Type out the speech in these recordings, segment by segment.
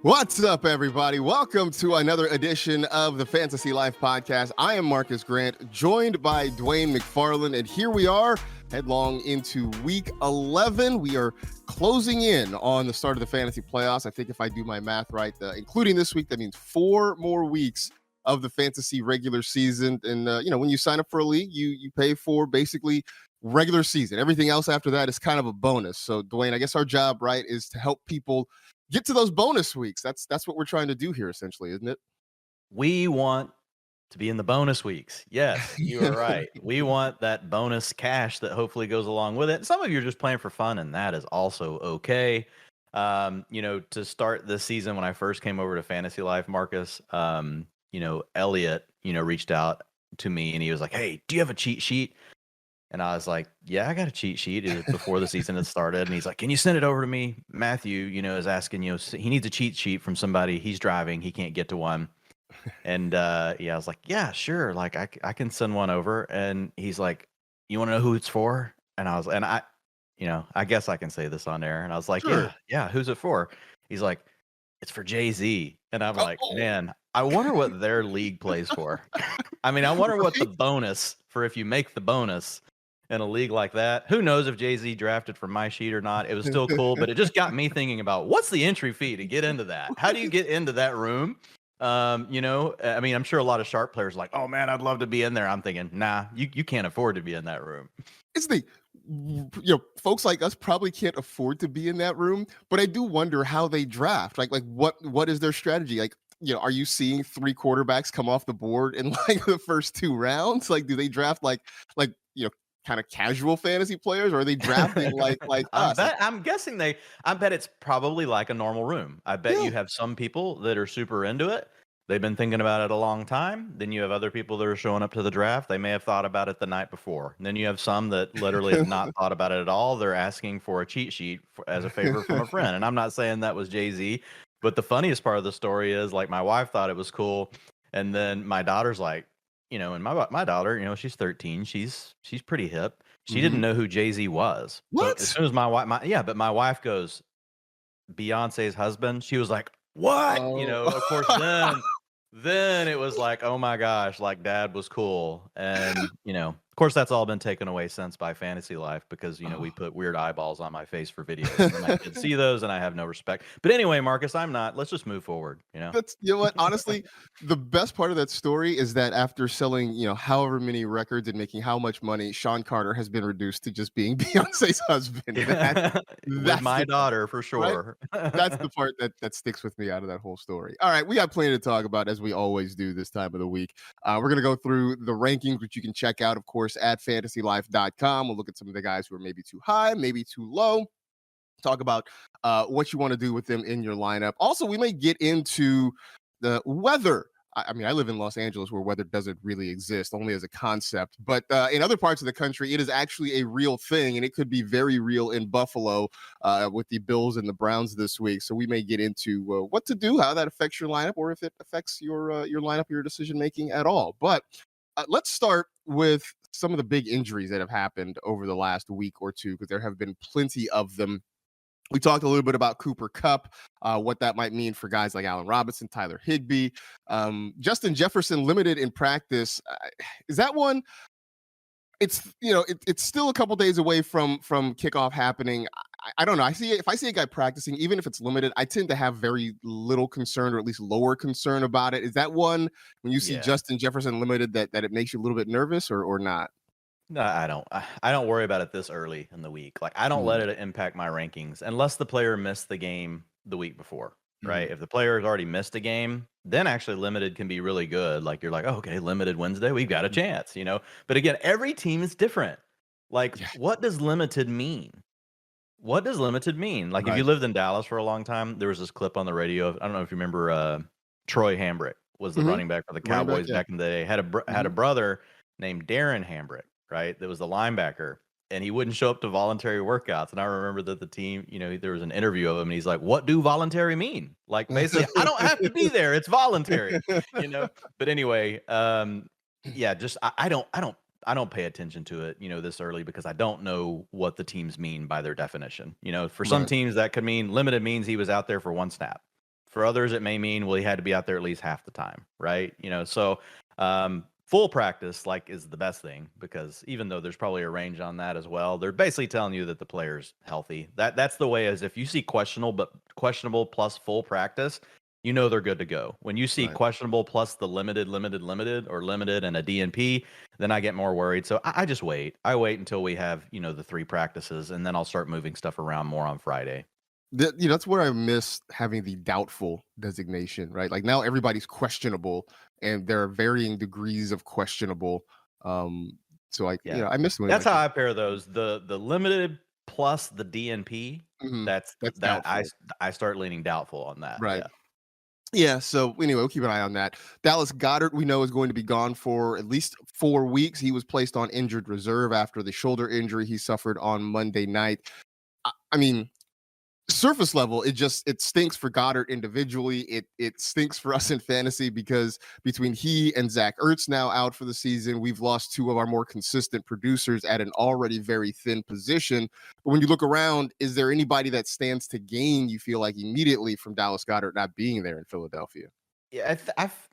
What's up, everybody? Welcome to another edition of the Fantasy Life Podcast. I am Marcas Grant, joined by Dwain McFarland, and here we are, headlong into Week 11. We are closing in on the start of the fantasy playoffs. I think if I do my math right, including this week, that means 4 more weeks of the fantasy regular season. And, when you sign up for a league, you pay for basically regular season. Everything else after that is kind of a bonus. So, Dwain, I guess our job, right, is to help people get to those bonus weeks. That's what we're trying to do here, essentially, isn't it? We want to be in the bonus weeks. Yes, you are right. We want that bonus cash that hopefully goes along with it. Some of you are just playing for fun, and that is also okay. To start this season, when I first came over to Fantasy Life, Marcus, Elliot, reached out to me and he was like, "Hey, do you have a cheat sheet?" And I was like, "Yeah, I got a cheat sheet." It was before the season had started. And he's like, "Can you send it over to me?" Matthew, is asking, he needs a cheat sheet from somebody. He's driving. He can't get to one. And I was like, "Yeah, sure. Like I can send one over." And he's like, "You want to know who it's for?" And I guess I can say this on air. And I was like, Sure. Yeah. Who's it for? He's like, "It's for Jay-Z." And I'm like, Oh. man, I wonder what their league plays for. I mean, I wonder what the bonus for if you make the bonus in a league like that. Who knows if Jay-Z drafted from my sheet or not? It was still cool, but it just got me thinking about what's the entry fee to get into that? How do you get into that room? I'm sure a lot of sharp players are like, "Oh man, I'd love to be in there." I'm thinking, nah, you can't afford to be in that room. It's folks like us probably can't afford to be in that room, but I do wonder how they draft. Like what is their strategy? Like, are you seeing 3 quarterbacks come off the board in like the first 2 rounds? Like, do they draft like kind of casual fantasy players, or are they drafting like us? I'm guessing I bet it's probably like a normal room. I bet you have some people that are super into it. They've been thinking about it a long time. Then you have other people that are showing up to the draft. They may have thought about it the night before. And then you have some that literally have not thought about it at all. They're asking for a cheat sheet as a favor from a friend. And I'm not saying that was Jay-Z, but the funniest part of the story is, like, my wife thought it was cool. And then my daughter's like, and my daughter, she's 13. She's pretty hip. She didn't know who Jay-Z was. What? So as soon as but my wife goes, "Beyonce's husband," she was like, "What?" Oh. Of course, then it was like, "Oh my gosh, like dad was cool." And, of course, that's all been taken away since by Fantasy Life because, we put weird eyeballs on my face for videos. And then my kids see those and I have no respect. But anyway, Marcus, let's just move forward, That's what, honestly, the best part of that story is that after selling, however many records and making how much money, Sean Carter has been reduced to just being Beyonce's husband. With my daughter, for right? sure. That's the part that sticks with me out of that whole story. All right, we got plenty to talk about, as we always do this time of the week. We're going to go through the rankings, which you can check out, of course, at fantasylife.com. We'll look at some of the guys who are maybe too high, maybe too low. Talk about what you want to do with them in your lineup. Also, we may get into the weather. I mean, I live in Los Angeles, where weather doesn't really exist, only as a concept. But in other parts of the country, it is actually a real thing, and it could be very real in Buffalo with the Bills and the Browns this week. So we may get into what to do, how that affects your lineup, or if it affects your lineup, your decision making at all. But let's start with some of the big injuries that have happened over the last week or two, because there have been plenty of them. We talked a little bit about Cooper Kupp, what that might mean for guys like Allen Robinson, Tyler Higbee, Justin Jefferson limited in practice. Is that one? It's it's still a couple days away from kickoff happening. I don't know. If I see a guy practicing, even if it's limited, I tend to have very little concern, or at least lower concern about it. Is that one, when you see Justin Jefferson limited, that it makes you a little bit nervous, or not? No, I don't. I don't worry about it this early in the week. Like, I don't let it impact my rankings unless the player missed the game the week before, right? If the player has already missed a game, then actually limited can be really good. Like, you're like, "Oh, okay, limited Wednesday, we've got a chance," But again, every team is different. Like, what does limited mean? What does limited mean? Like, if you lived in Dallas for a long time, there was this clip on the radio. I don't know if you remember, Troy Hambrick was the running back for the Cowboys back in the day. Had a brother named Darren Hambrick, right? That was the linebacker, and he wouldn't show up to voluntary workouts. And I remember that the team, there was an interview of him, and he's like, "What do voluntary mean?" Like, basically, I don't have to be there; it's voluntary, But anyway, just I don't pay attention to it, this early, because I don't know what the teams mean by their definition. For some teams that could mean limited means he was out there for one snap. For others, it may mean, well, he had to be out there at least half the time, right? So full practice is the best thing, because even though there's probably a range on that as well, they're basically telling you that the player's healthy. That's the way. Is if you see questionable plus full practice, they're good to go. When you see Right. questionable plus the limited, or limited and a DNP, then I get more worried. So I just wait. I wait until we have, the 3 practices, and then I'll start moving stuff around more on Friday. That's where I miss having the doubtful designation, right? Like now everybody's questionable, and there are varying degrees of questionable. So Yeah. I miss when That's how I pair those. The limited plus the DNP. Mhm. That's That's that doubtful, I start leaning doubtful on that. right? Yeah. Yeah. So anyway, we'll keep an eye on that. Dallas Goedert, we know, is going to be gone for at least 4 weeks. He was placed on injured reserve after the shoulder injury he suffered on Monday night. I mean, surface level, it stinks for Goddard individually. It stinks for us in fantasy, because between he and Zach Ertz now out for the season, we've lost 2 of our more consistent producers at an already very thin position. But when you look around, is there anybody that stands to gain, you feel like, immediately from Dallas Goddard not being there in Philadelphia? Yeah, I've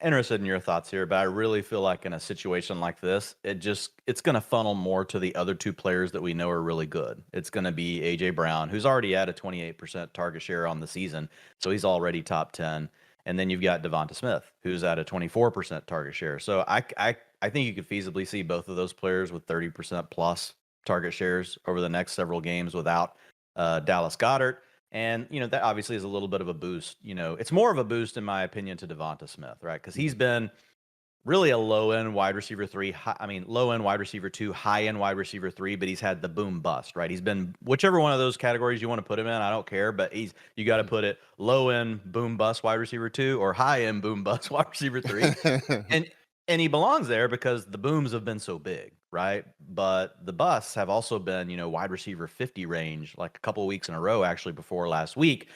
interested in your thoughts here, but I really feel like in a situation like this, it's going to funnel more to the other 2 players that we know are really good. It's going to be AJ Brown, who's already at a 28% target share on the season, so he's already top 10, and then you've got Devonta Smith, who's at a 24% target share. So I think you could feasibly see both of those players with 30% plus target shares over the next several games without Dallas Goddard. And, that obviously is a little bit of a boost. It's more of a boost, in my opinion, to Devonta Smith, right? Because he's been really a low end wide receiver 3. Low end wide receiver 2, high end wide receiver 3, but he's had the boom bust, right? He's been whichever one of those categories you want to put him in. I don't care, but you got to put it low end boom bust wide receiver 2 or high end boom bust wide receiver 3. And and he belongs there because the booms have been so big, right? But the busts have also been, wide receiver 50 range, like a couple of weeks in a row, actually, before last week.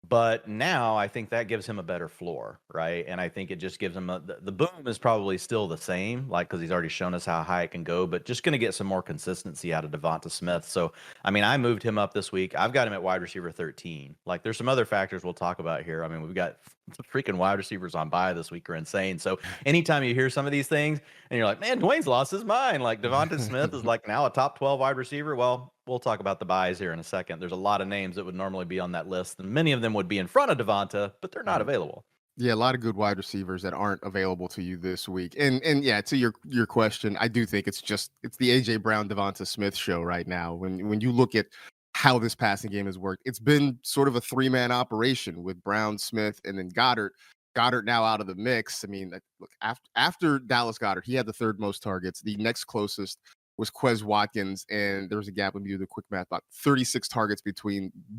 But now I think that gives him a better floor, right? And I think it just gives him the boom is probably still the same, because he's already shown us how high it can go, but just going to get some more consistency out of Devonta Smith. So, I moved him up this week. I've got him at wide receiver 13. There's some other factors we'll talk about here. We've got the freaking wide receivers on bye this week are insane. So anytime you hear some of these things and you're like, man, Dwayne's lost his mind. Devonta Smith is now a top 12 wide receiver. Well, we'll talk about the buys here in a second. There's a lot of names that would normally be on that list, and many of them would be in front of Devonta, but they're not available. Yeah, a lot of good wide receivers that aren't available to you this week. And yeah, to your question, I do think it's the AJ Brown, Devonta Smith show right now. When you look at how this passing game has worked, it's been sort of a 3-man operation with Brown, Smith, and then Goddard. Goddard now out of the mix. Look, after Dallas Goddard, he had the 3rd most targets. The next closest was Quez Watkins, and there was a gap. Let me do the quick math, about 36 targets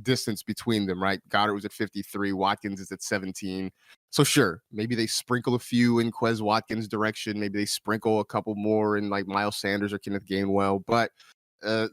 distance between them, right? Goddard was at 53, Watkins is at 17. So sure, maybe they sprinkle a few in Quez Watkins' direction. Maybe they sprinkle a couple more in Miles Sanders or Kenneth Gainwell. But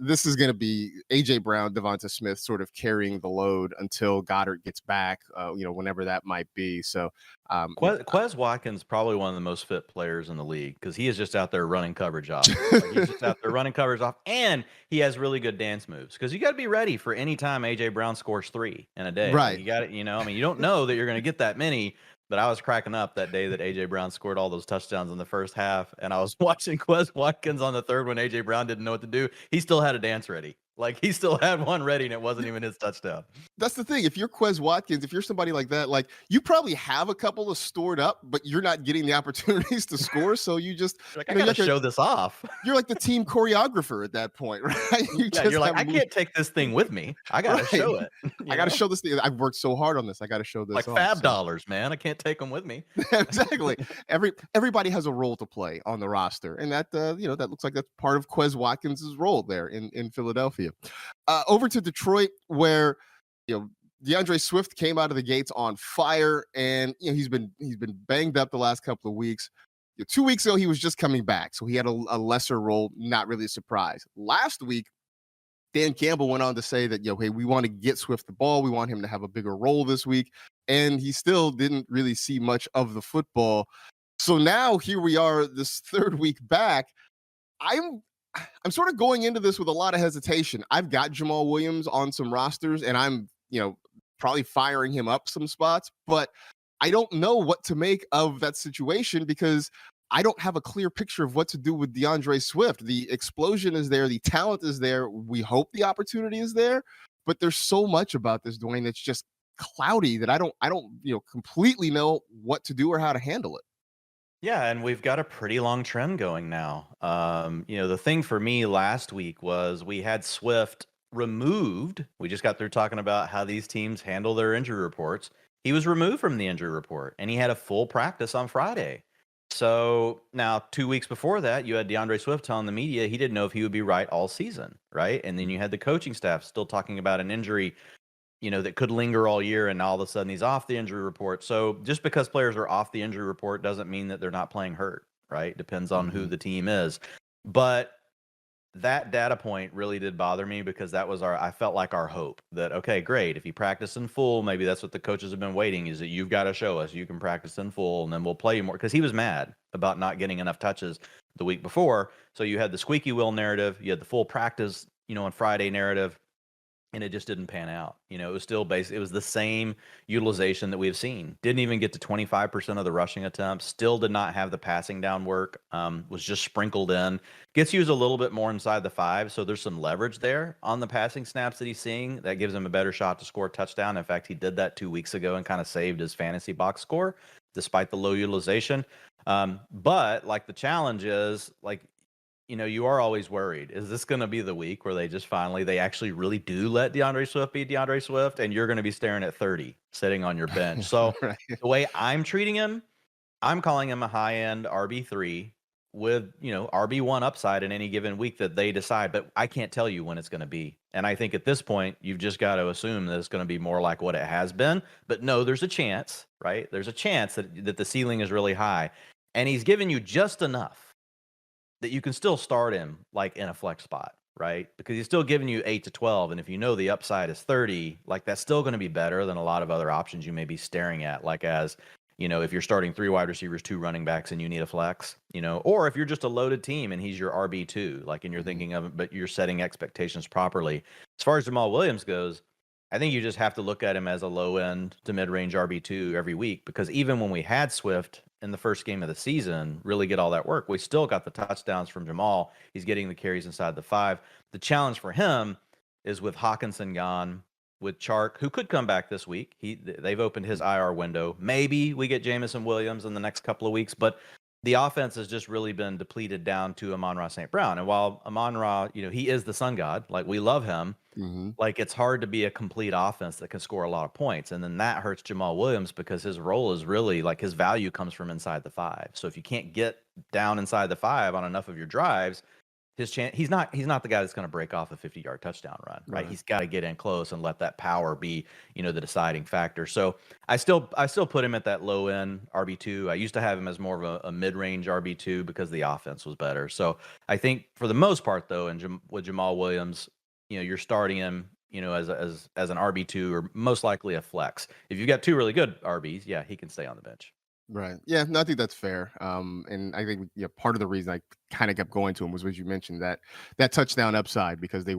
this is going to be AJ Brown, Devonta Smith sort of carrying the load until Goddard gets back, whenever that might be. So Quez Watkins probably one of the most fit players in the league, because he is just out there running coverage off. He's just out there running coverage off, and he has really good dance moves, because you got to be ready for any time AJ Brown scores 3 in a day. Right. You got it. You don't know that you're going to get that many. But I was cracking up that day that AJ Brown scored all those touchdowns in the first half, and I was watching Quez Watkins on the 3rd when AJ Brown didn't know what to do. He still had a dance ready. He still had one ready, and it wasn't even his touchdown. That's the thing. If you're Quez Watkins, if you're somebody like that, you probably have a couple of stored up, but you're not getting the opportunities to score. So you just I got to show this off. You're like the team choreographer at that point, right? You're like, I can't take this thing with me. I got to show it. I got to show this thing. I've worked so hard on this. I got to show this. Fab dollars, man. I can't take them with me. Exactly. Everybody has a role to play on the roster, and that that looks like that's part of Quez Watkins' role there in Philadelphia. Over to Detroit, where DeAndre Swift came out of the gates on fire, and he's been banged up the last couple of weeks. 2 weeks ago, he was just coming back, so he had a lesser role. Not really a surprise. Last week, Dan Campbell went on to say that, hey, we want to get Swift the ball. We want him to have a bigger role this week. And he still didn't really see much of the football. So now here we are, this 3rd week back. I'm sort of going into this with a lot of hesitation. I've got Jamal Williams on some rosters, and I'm probably firing him up some spots, but I don't know what to make of that situation because I don't have a clear picture of what to do with DeAndre Swift. The explosion is there, the talent is there. We hope the opportunity is there, but there's so much about this, Dwayne, that's just cloudy that I don't completely know what to do or how to handle it. Yeah, and we've got a pretty long trend going now. The thing for me last week was we had Swift removed. We just got through talking about how these teams handle their injury reports. He was removed from the injury report and he had a full practice on Friday. So now 2 weeks before that, you had DeAndre Swift telling the media he didn't know if he would be right all season, right? And then you had the coaching staff still talking about an injury that could linger all year, and all of a sudden he's off the injury report. So just because players are off the injury report doesn't mean that they're not playing hurt, right? Depends on who the team is. But that data point really did bother me because that was I felt like our hope that, okay, great. If you practice in full, maybe that's what the coaches have been waiting, is that you've got to show us you can practice in full and then we'll play you more. Because he was mad about not getting enough touches the week before. So you had the squeaky wheel narrative, you had the full practice, on Friday narrative, and it just didn't pan out. It was still it was the same utilization that we've seen. Didn't even get to 25% of the rushing attempts. Still did not have the passing down work. Was just sprinkled in. Gets used a little bit more inside the 5, so there's some leverage there on the passing snaps that he's seeing. That gives him a better shot to score a touchdown. In fact, he did that 2 weeks ago and kind of saved his fantasy box score despite the low utilization. But like the challenge is you are always worried. Is this going to be the week where they actually really do let DeAndre Swift be DeAndre Swift, and you're going to be staring at 30 sitting on your bench? So Right. the way I'm treating him, I'm calling him a high-end RB3 with, RB1 upside in any given week that they decide, but I can't tell you when it's going to be. And I think at this point, you've just got to assume that it's going to be more like what it has been. But no, there's a chance, right? There's a chance that the ceiling is really high. And he's given you just enough that you can still start him like in a flex spot, right? Because he's still giving you 8 to 12. And if you know the upside is 30, that's still going to be better than a lot of other options you may be staring at. Like if you're starting 3 wide receivers, 2 running backs, and you need a flex, or if you're just a loaded team and he's your RB2, and you're thinking of it, but you're setting expectations properly. As far as Jamal Williams goes, I think you just have to look at him as a low end to mid range RB2 every week, because even when we had Swift in the first game of the season really get all that work, we still got the touchdowns from Jamal. He's getting the carries inside the 5. The challenge for him is with Hawkinson gone, with Chark, who could come back this week. They've opened his IR window. Maybe we get Jamison Williams in the next couple of weeks, but the offense has just really been depleted down to Amon-Ra St. Brown. And while Amon-Ra, he is the sun god, we love him, it's hard to be a complete offense that can score a lot of points. And then that hurts Jamal Williams because his role is really his value comes from inside the 5. So if you can't get down inside the 5 on enough of your drives, his chance, he's not the guy that's going to break off a 50-yard touchdown run, right? He's got to get in close and let that power be, the deciding factor. So I still put him at that low end RB2. I used to have him as more of a mid-range RB2 because the offense was better. So I think for the most part though, and with Jamal Williams, you're starting him, as an RB2 or most likely a flex. If you've got 2 really good RBs, yeah, he can stay on the bench. Right. Yeah, no, I think that's fair. And I think part of the reason I kind of kept going to him was what you mentioned, that touchdown upside, because they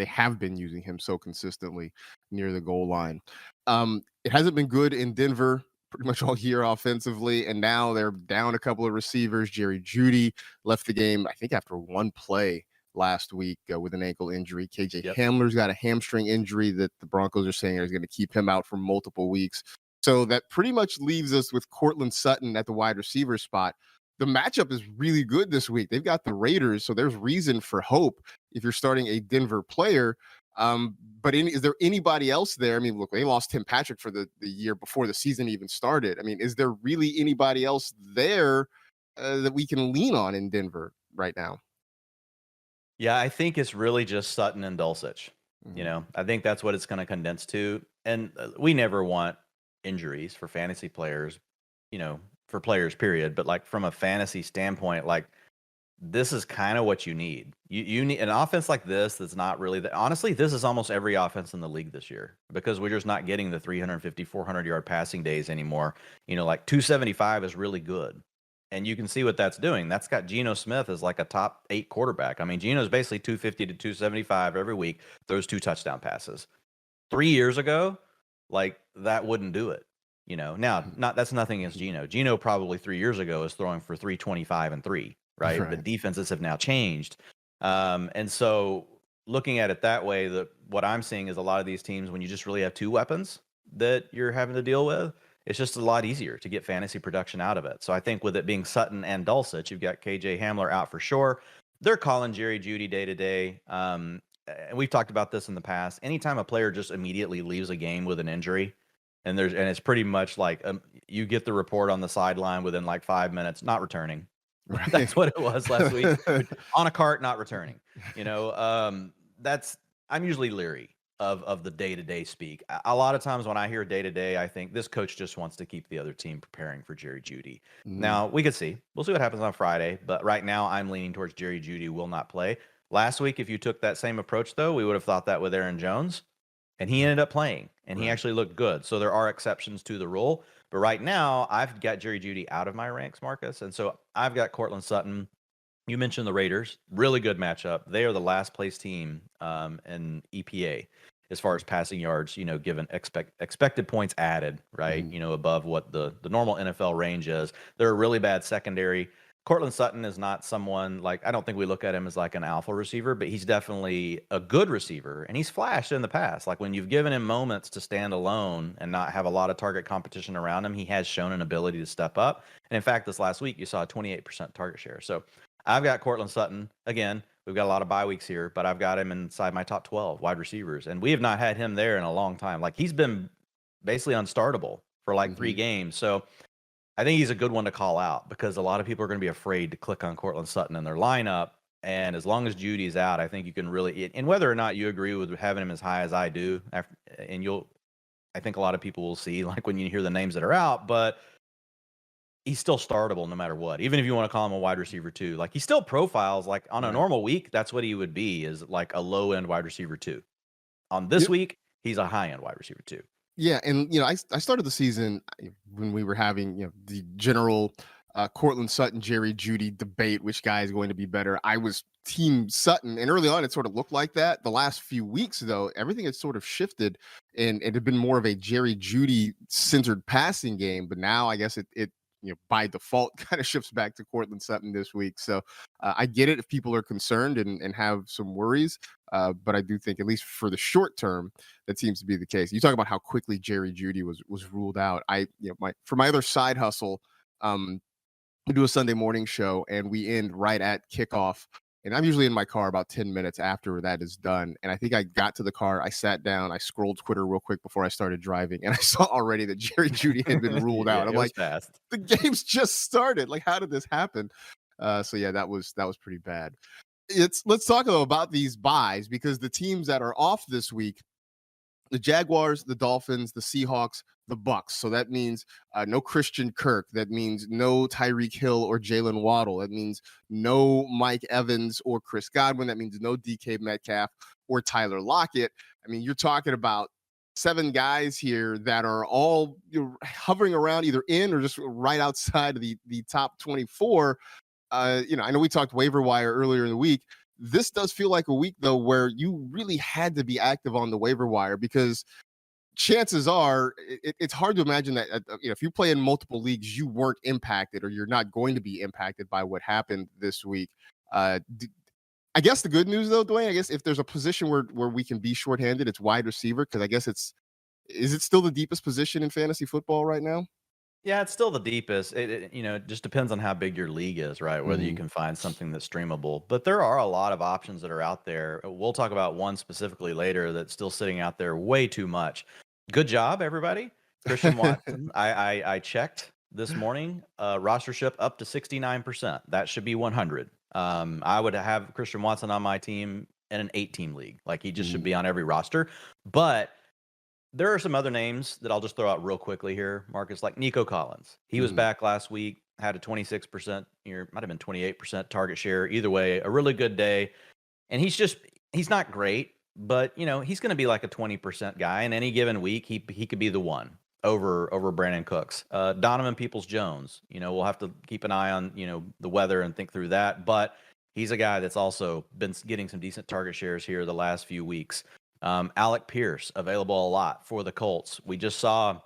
have been using him so consistently near the goal line. It hasn't been good in Denver pretty much all year offensively, and now they're down a couple of receivers. Jerry Jeudy left the game, I think, after 1 play last week with an ankle injury. KJ Hamler's got a hamstring injury that the Broncos are saying is going to keep him out for multiple weeks. So that pretty much leaves us with Cortland Sutton at the wide receiver spot. The matchup is really good this week. They've got the Raiders, so there's reason for hope if you're starting a Denver player. But is there anybody else there? I mean, look, they lost Tim Patrick for the year before the season even started. I mean, is there really anybody else there that we can lean on in Denver right now? Yeah, I think it's really just Sutton and Dulcich. I think that's what it's going to condense to. And we never want injuries for fantasy players, for players, period. But from a fantasy standpoint, this is kind of what you need. You need an offense like this that's not really honestly, this is almost every offense in the league this year, because we're just not getting the 350, 400-yard passing days anymore. 275 is really good. And you can see what that's doing. That's got Geno Smith as a top 8 quarterback. I mean, Geno's basically 250 to 275 every week, throws 2 touchdown passes. 3 years ago, like that wouldn't do it. Now that's nothing against Geno. Geno probably 3 years ago is throwing for 325 and 3, right? Right. But defenses have now changed. And so looking at it that way, what I'm seeing is a lot of these teams, when you just really have two weapons that you're having to deal with, it's just a lot easier to get fantasy production out of it. So I think with it being Sutton and Dulcich, you've got KJ Hamler out for sure. They're calling Jerry Jeudy day to day. And we've talked about this in the past. Anytime a player just immediately leaves a game with an injury, and it's pretty much like you get the report on the sideline within like 5 minutes, not returning. Right. That's what it was last week. On a cart, not returning. I'm usually leery of the day-to-day speak. A lot of times when I hear day-to-day, I think this coach just wants to keep the other team preparing for Jerry Jeudy. Now, we'll see what happens on Friday, but right now I'm leaning towards Jerry Jeudy will not play. Last week, if you took that same approach, though, we would have thought that with Aaron Jones, and he ended up playing, and he actually looked good. So there are exceptions to the rule. But right now, I've got Jerry Jeudy out of my ranks, Marcus, and so I've got Cortland Sutton. You mentioned the Raiders. Really good matchup. They are the last place team in EPA as far as passing yards, given expected points added, right? Above what the normal NFL range is. They're a really bad secondary. Cortland Sutton is not someone I don't think we look at him as like an alpha receiver, but he's definitely a good receiver, and he's flashed in the past. Like when you've given him moments to stand alone and not have a lot of target competition around him, he has shown an ability to step up. And in fact, this last week, you saw a 28% target share. So I've got Cortland Sutton. Again, we've got a lot of bye weeks here, but I've got him inside my top 12 wide receivers, and we have not had him there in a long time. Like he's been basically unstartable for 3 games. So I think he's a good one to call out because a lot of people are going to be afraid to click on Cortland Sutton in their lineup. And as long as Judy's out, I think you can really, and whether or not you agree with having him as high as I do, I think a lot of people will see when you hear the names that are out, but he's still startable no matter what. Even if you want to call him a wide receiver 2, he still profiles on a normal week. That's what he would be, is a low end wide receiver 2. On this week, he's a high end wide receiver 2. Yeah, and I started the season when we were having the general Cortland Sutton, Jerry Jeudy debate, which guy is going to be better. I was team Sutton, and early on it sort of looked like that. The last few weeks, though, everything had sort of shifted, and it had been more of a Jerry Jeudy centered passing game. But now I guess it by default kind of shifts back to Cortland Sutton this week. So I get it if people are concerned and have some worries. But I do think, at least for the short term, that seems to be the case. You talk about how quickly Jerry Jeudy was ruled out. For my other side hustle, we do a Sunday morning show and we end right at kickoff. And I'm usually in my car about 10 minutes after that is done. And I think I got to the car, I sat down, I scrolled Twitter real quick before I started driving, and I saw already that Jerry Jeudy had been ruled out. I'm like, fast. The game's just started. How did this happen? So yeah, that was pretty bad. Let's talk though about these buys, because the teams that are off this week, the Jaguars, the Dolphins, the Seahawks, the Bucks. So that means no Christian Kirk. That means no Tyreek Hill or Jalen Waddle. That means no Mike Evans or Chris Godwin. That means no DK Metcalf or Tyler Lockett. I mean, you're talking about 7 guys here that are all hovering around either in or just right outside of the top 24. I know we talked waiver wire earlier in the week. This does feel like a week, though, where you really had to be active on the waiver wire, because chances are it's hard to imagine that if you play in multiple leagues, you weren't impacted, or you're not going to be impacted by what happened this week. I guess the good news, though, Dwayne, I guess if there's a position where we can be shorthanded, it's wide receiver, because I guess is it still the deepest position in fantasy football right now? Yeah, it's still the deepest. It just depends on how big your league is, right? Whether you can find something that's streamable. But there are a lot of options that are out there. We'll talk about one specifically later that's still sitting out there way too much. Good job, everybody. Christian Watson. I checked this morning. Rostership up to 69%. That should be 100. I would have Christian Watson on my team in an 8-team league. He just should be on every roster. But there are some other names that I'll just throw out real quickly here, Marcus, like Nico Collins. He was back last week, had a 26%, might have been 28% target share. Either way, a really good day. And he's not great, but he's going to be like a 20% guy. In any given week, he could be the one over Brandon Cooks. Donovan Peoples-Jones, we'll have to keep an eye on, the weather and think through that. But he's a guy that's also been getting some decent target shares here the last few weeks. Alec Pierce, available a lot for the Colts. We just saw,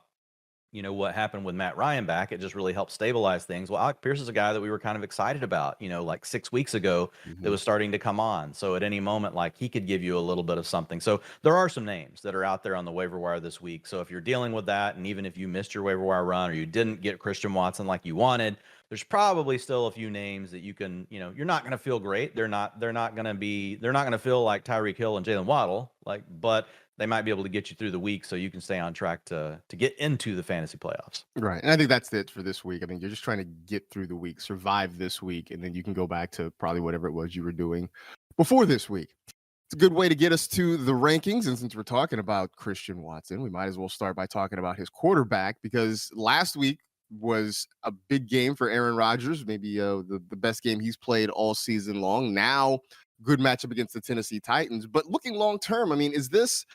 what happened with Matt Ryan back. It just really helped stabilize things. Well, Alec Pierce is a guy that we were kind of excited about, like 6 weeks ago that Mhm. was starting to come on. So at any moment, like he could give you a little bit of something. So there are some names that are out there on the waiver wire this week. So if you're dealing with that, and even if you missed your waiver wire run or you didn't get Christian Watson like you wanted, there's probably still a few names that you can, you're not going to feel great. They're not going to feel like Tyreek Hill and Jalen Waddle, but they might be able to get you through the week so you can stay on track to get into the fantasy playoffs. Right. And I think that's it for this week. I think you're just trying to get through the week, survive this week, and then you can go back to probably whatever it was you were doing before this week. It's a good way to get us to the rankings. And since we're talking about Christian Watson, we might as well start by talking about his quarterback, because last week was a big game for Aaron Rodgers, maybe the best game he's played all season long. Now, good matchup against the Tennessee Titans. But looking long term, I mean, is this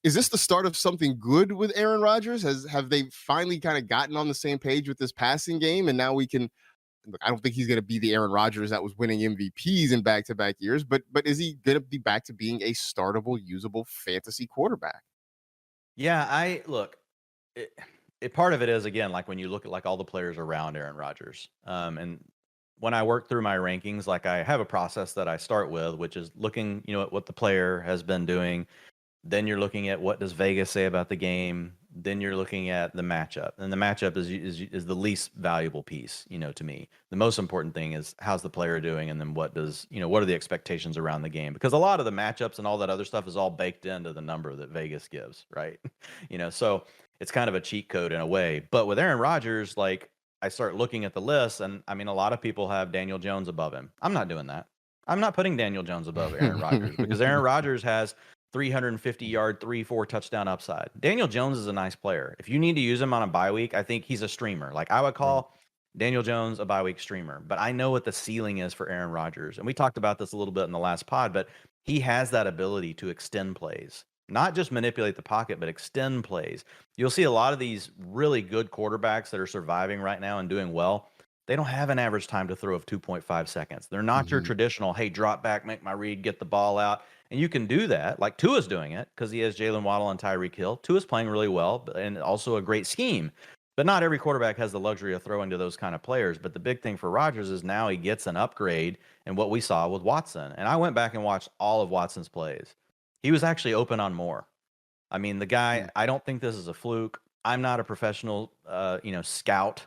the start of something good with Aaron Rodgers? Have they finally kind of gotten on the same page with this passing game? And now we can look, I don't think he's going to be the Aaron Rodgers that was winning MVPs in back-to-back years, but is he going to be back to being a startable, usable fantasy quarterback? Yeah, I look. Part of it is, again, like when you look at like all the players around Aaron Rodgers, and when I work through my rankings, like I have a process that I start with, which is looking, at what the player has been doing. Then you're looking at what does Vegas say about the game. Then you're looking at the matchup, and the matchup is the least valuable piece, to me. The most important thing is how's the player doing, and then what are the expectations around the game? Because a lot of the matchups and all that other stuff is all baked into the number that Vegas gives, right? So it's kind of a cheat code in a way. But with Aaron Rodgers, like I start looking at the list, and I mean, a lot of people have Daniel Jones above him. I'm not doing that. I'm not putting Daniel Jones above Aaron Rodgers because Aaron Rodgers has 350-yard, 3-4 touchdown upside. Daniel Jones is a nice player. If you need to use him on a bye week, I think he's a streamer. Like I would call Daniel Jones a bye week streamer, but I know what the ceiling is for Aaron Rodgers. And we talked about this a little bit in the last pod, but he has that ability to extend plays, not just manipulate the pocket, but extend plays. You'll see a lot of these really good quarterbacks that are surviving right now and doing well. They don't have an average time to throw of 2.5 seconds. They're not your traditional, hey, drop back, make my read, get the ball out. And you can do that. Like Tua's doing it because he has Jalen Waddle and Tyreek Hill. Tua's playing really well and also a great scheme. But not every quarterback has the luxury of throwing to those kind of players. But the big thing for Rodgers is now he gets an upgrade in what we saw with Watson. And I went back and watched all of Watson's plays. He was actually open on more. I mean, the guy, I don't think this is a fluke. I'm not a professional, scout.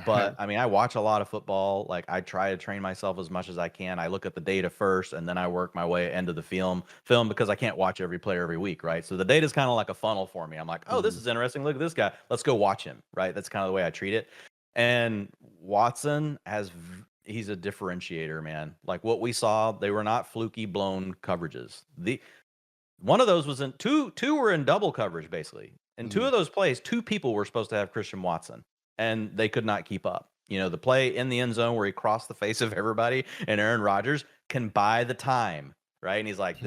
But I mean, I watch a lot of football. Like I try to train myself as much as I can. I look at the data first, and then I work my way into the film because I can't watch every player every week, right? So the data is kind of like a funnel for me. I'm like, oh, this is interesting. Look at this guy. Let's go watch him, right? That's kind of the way I treat it. And Watson he's a differentiator, man. Like what we saw, they were not fluky blown coverages. One of those was in two were in double coverage basically. In two of those plays, two people were supposed to have Christian Watson, and they could not keep up. The play in the end zone where he crossed the face of everybody and Aaron Rodgers can buy the time, right? And he's like,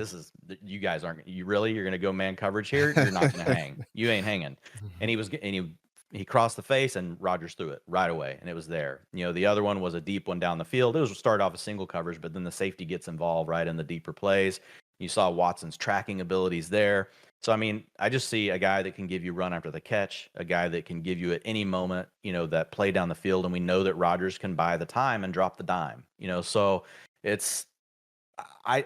you guys aren't, you're going to go man coverage here? You're not going to hang. You ain't hanging. And he crossed the face and Rodgers threw it right away and it was there. The other one was a deep one down the field. It was started off a single coverage, but then the safety gets involved right in the deeper plays. You saw Watson's tracking abilities there. So, I mean, I just see a guy that can give you run after the catch, a guy that can give you at any moment, that play down the field. And we know that Rodgers can buy the time and drop the dime, so it's, I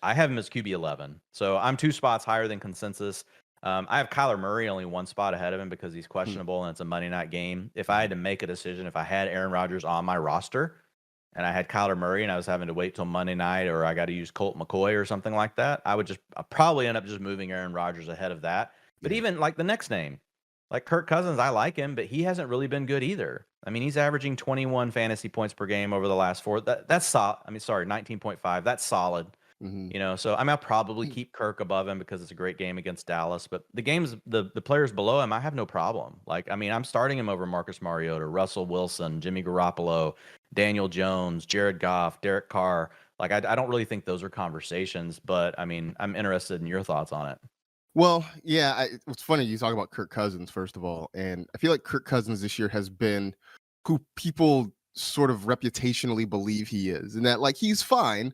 have him as QB 11. So I'm 2 spots higher than consensus. I have Kyler Murray only 1 spot ahead of him because he's questionable and it's a Monday night game. If I had to make a decision, if I had Aaron Rodgers on my roster, and I had Kyler Murray and I was having to wait till Monday night, or I got to use Colt McCoy or something like that, I'd probably end up just moving Aaron Rodgers ahead of that. But even like the next name, like Kirk Cousins, I like him, but he hasn't really been good either. I mean, he's averaging 21 fantasy points per game over the last 4. That's solid. 19.5. That's solid. So I mean, I'll probably keep Kirk above him because it's a great game against Dallas. But the players below him, I have no problem. Like, I mean, I'm starting him over Marcus Mariota, Russell Wilson, Jimmy Garoppolo, Daniel Jones, Jared Goff, Derek Carr. Like, I don't really think those are conversations, but I mean, I'm interested in your thoughts on it. Well, yeah, it's funny you talk about Kirk Cousins, first of all, and I feel like Kirk Cousins this year has been who people sort of reputationally believe he is, and that like he's fine.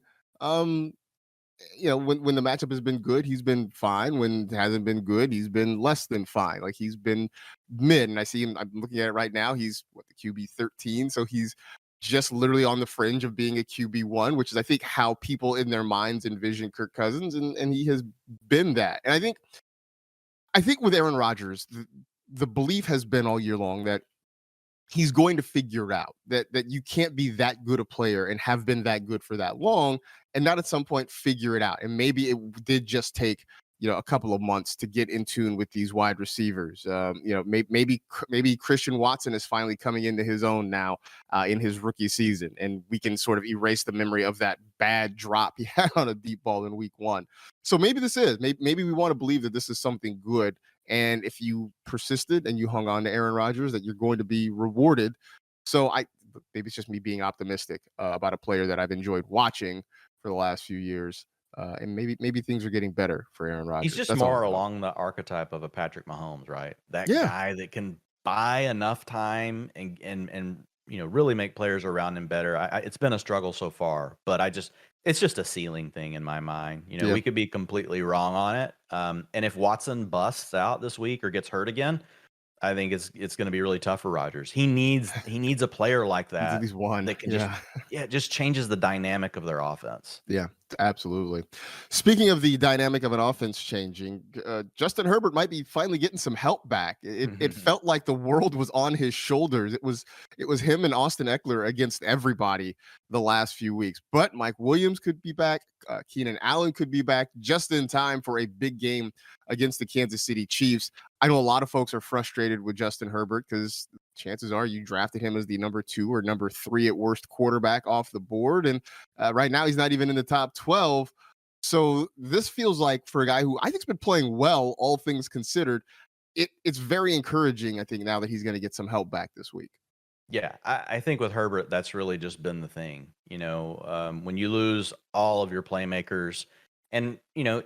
when the matchup has been good, he's been fine. When it hasn't been good, he's been less than fine. Like he's been mid. And I see him, I'm looking at it right now. He's the QB 13. So he's just literally on the fringe of being a QB1, which is I think how people in their minds envision Kirk Cousins, and he has been that. And I think with Aaron Rodgers, the belief has been all year long that he's going to figure out that you can't be that good a player and have been that good for that long and not at some point figure it out. And maybe it did just take a couple of months to get in tune with these wide receivers. Maybe Christian Watson is finally coming into his own now in his rookie season, and we can sort of erase the memory of that bad drop he had on a deep ball in week 1. So maybe this is maybe we want to believe that this is something good. And if you persisted and you hung on to Aaron Rodgers, that you're going to be rewarded. So maybe it's just me being optimistic about a player that I've enjoyed watching for the last few years. And maybe things are getting better for Aaron Rodgers. He's just That's all more I know. along the archetype of a Patrick Mahomes, right? That Yeah. guy that can buy enough time and really make players around him better. It's been a struggle so far, but it's just a ceiling thing in my mind. Yeah. We could be completely wrong on it. And if Watson busts out this week or gets hurt again, I think it's going to be really tough for Rodgers. He needs a player like He's at that least one. that can Yeah. just changes the dynamic of their offense. Yeah, absolutely. Speaking of the dynamic of an offense changing, Justin Herbert might be finally getting some help back. It felt like the world was on his shoulders. It was him and Austin Eckler against everybody the last few weeks. But Mike Williams could be back. Keenan Allen could be back just in time for a big game against the Kansas City Chiefs. I know a lot of folks are frustrated with Justin Herbert because chances are you drafted him as the number 2 or number 3 at worst quarterback off the board. And right now he's not even in the top 12. So this feels like, for a guy who I think's been playing well, all things considered, it's very encouraging, I think, now that he's going to get some help back this week. Yeah, I think with Herbert, that's really just been the thing. When you lose all of your playmakers, and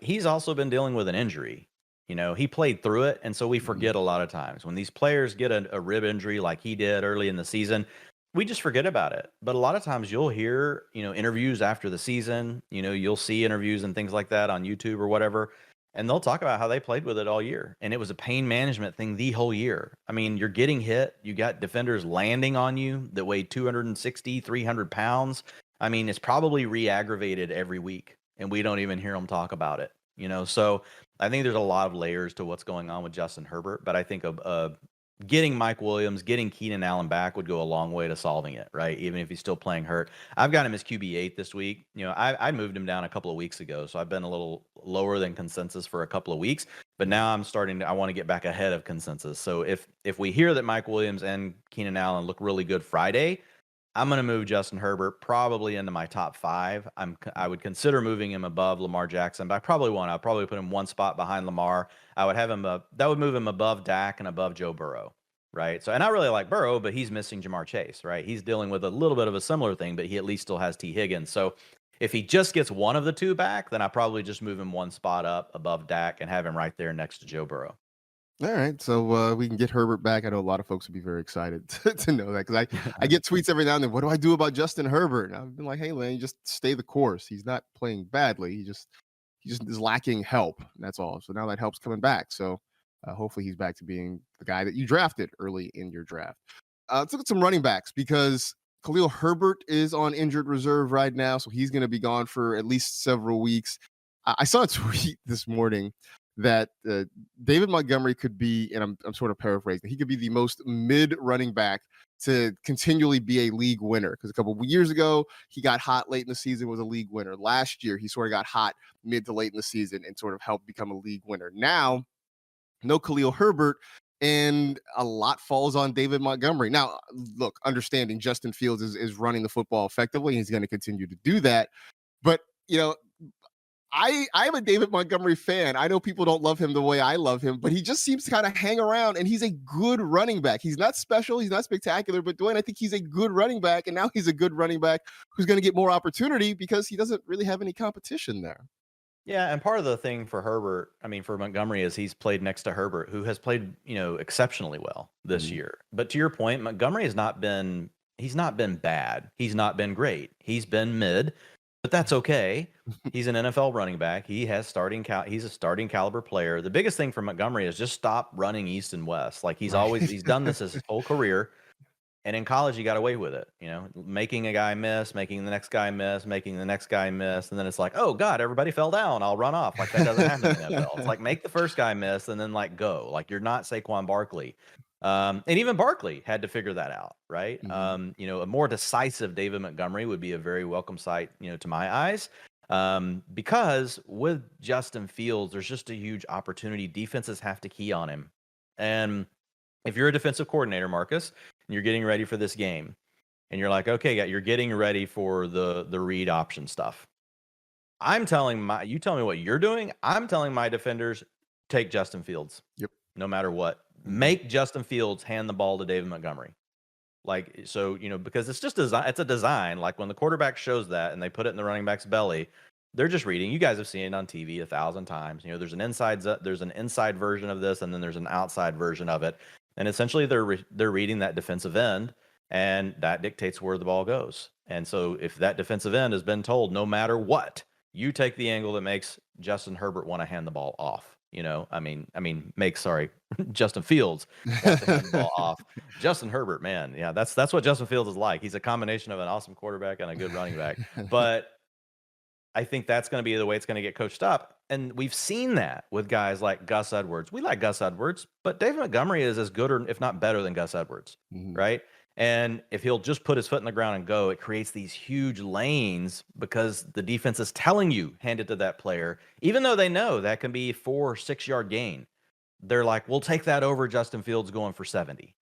he's also been dealing with an injury. He played through it, and so we forget a lot of times when these players get a rib injury like he did early in the season, we just forget about it. But a lot of times you'll hear interviews after the season. You'll see interviews and things like that on YouTube or whatever. And they'll talk about how they played with it all year. And it was a pain management thing the whole year. I mean, you're getting hit. You got defenders landing on you that weigh 260, 300 pounds. I mean, it's probably re-aggravated every week. And we don't even hear them talk about it. So I think there's a lot of layers to what's going on with Justin Herbert. But I think getting Mike Williams, getting Keenan Allen back would go a long way to solving it, right? Even if he's still playing hurt. I've got him as QB8 this week. I moved him down a couple of weeks ago, so I've been a little lower than consensus for a couple of weeks. But now I want to get back ahead of consensus. So if we hear that Mike Williams and Keenan Allen look really good Friday, I'm going to move Justin Herbert probably into my top 5. I would consider moving him above Lamar Jackson, but I'll probably put him one spot behind Lamar. I would have him that would move him above Dak and above Joe Burrow, right? So, and I really like Burrow, but he's missing Jamar Chase, right? He's dealing with a little bit of a similar thing, but he at least still has T. Higgins. So if he just gets one of the two back, then I probably just move him one spot up above Dak and have him right there next to Joe Burrow. All right, so we can get Herbert back. I know a lot of folks would be very excited to know that, because I get tweets every now and then. What do I do about Justin Herbert? And I've been like, hey, Lane, just stay the course. He's not playing badly. He just is lacking help. That's all. So now that help's coming back. So hopefully he's back to being the guy that you drafted early in your draft. Let's look at some running backs, because Khalil Herbert is on injured reserve right now, so he's going to be gone for at least several weeks. I saw a tweet this morning that David Montgomery could be, and I'm sort of paraphrasing, he could be the most mid running back to continually be a league winner, because a couple of years ago he got hot late in the season, was a league winner. Last year he sort of got hot mid to late in the season and sort of helped become a league winner. Now, no Khalil Herbert, and a lot falls on David Montgomery. Now, look, understanding Justin Fields is running the football effectively, and he's going to continue to do that. But, I'm a David Montgomery fan. I know people don't love him the way I love him, but he just seems to kind of hang around, and he's a good running back. He's not special. He's not spectacular, but Dwayne, I think he's a good running back, and now he's a good running back who's going to get more opportunity because he doesn't really have any competition there. Yeah, and part of the thing for for Montgomery, is he's played next to Herbert, who has played, exceptionally well this year. But to your point, Montgomery he's not been bad. He's not been great. He's been mid. but that's okay. He's an NFL running back. He has he's a starting caliber player. The biggest thing for Montgomery is just stop running east and west. Like he's done this his whole career. And in college, he got away with it, making a guy miss, making the next guy miss, making the next guy miss. And then it's like, oh, God, everybody fell down. I'll run off. Like that doesn't happen in the NFL. It's like make the first guy miss and then go. Like you're not Saquon Barkley. And even Barkley had to figure that out, right? Mm-hmm. A more decisive David Montgomery would be a very welcome sight, to my eyes. Because with Justin Fields, there's just a huge opportunity. Defenses have to key on him. And if you're a defensive coordinator, Marcus, and you're getting ready for this game, and you're like, okay, yeah, you're getting ready for the read option stuff. You tell me what you're doing. I'm telling my defenders, take Justin Fields. Yep. No matter what. Make Justin Fields hand the ball to David Montgomery. Because it's just it's a design. Like when the quarterback shows that and they put it in the running back's belly, they're just reading. You guys have seen it on TV 1,000 times. There's an inside version of this, and then there's an outside version of it. And essentially they're reading that defensive end, and that dictates where the ball goes. And so if that defensive end has been told, no matter what, you take the angle that makes Justin Herbert want to hand the ball off. Justin Fields wants to hand the ball off. Justin Herbert, man, yeah, that's what Justin Fields is like. He's a combination of an awesome quarterback and a good running back. But I think that's going to be the way it's going to get coached up. And we've seen that with guys like Gus Edwards. We like Gus Edwards, but David Montgomery is as good or if not better than Gus Edwards, right? And if he'll just put his foot in the ground and go, it creates these huge lanes because the defense is telling you, hand it to that player, even though they know that can be 4 or 6 yard gain. They're like, we'll take that over Justin Fields going for 70.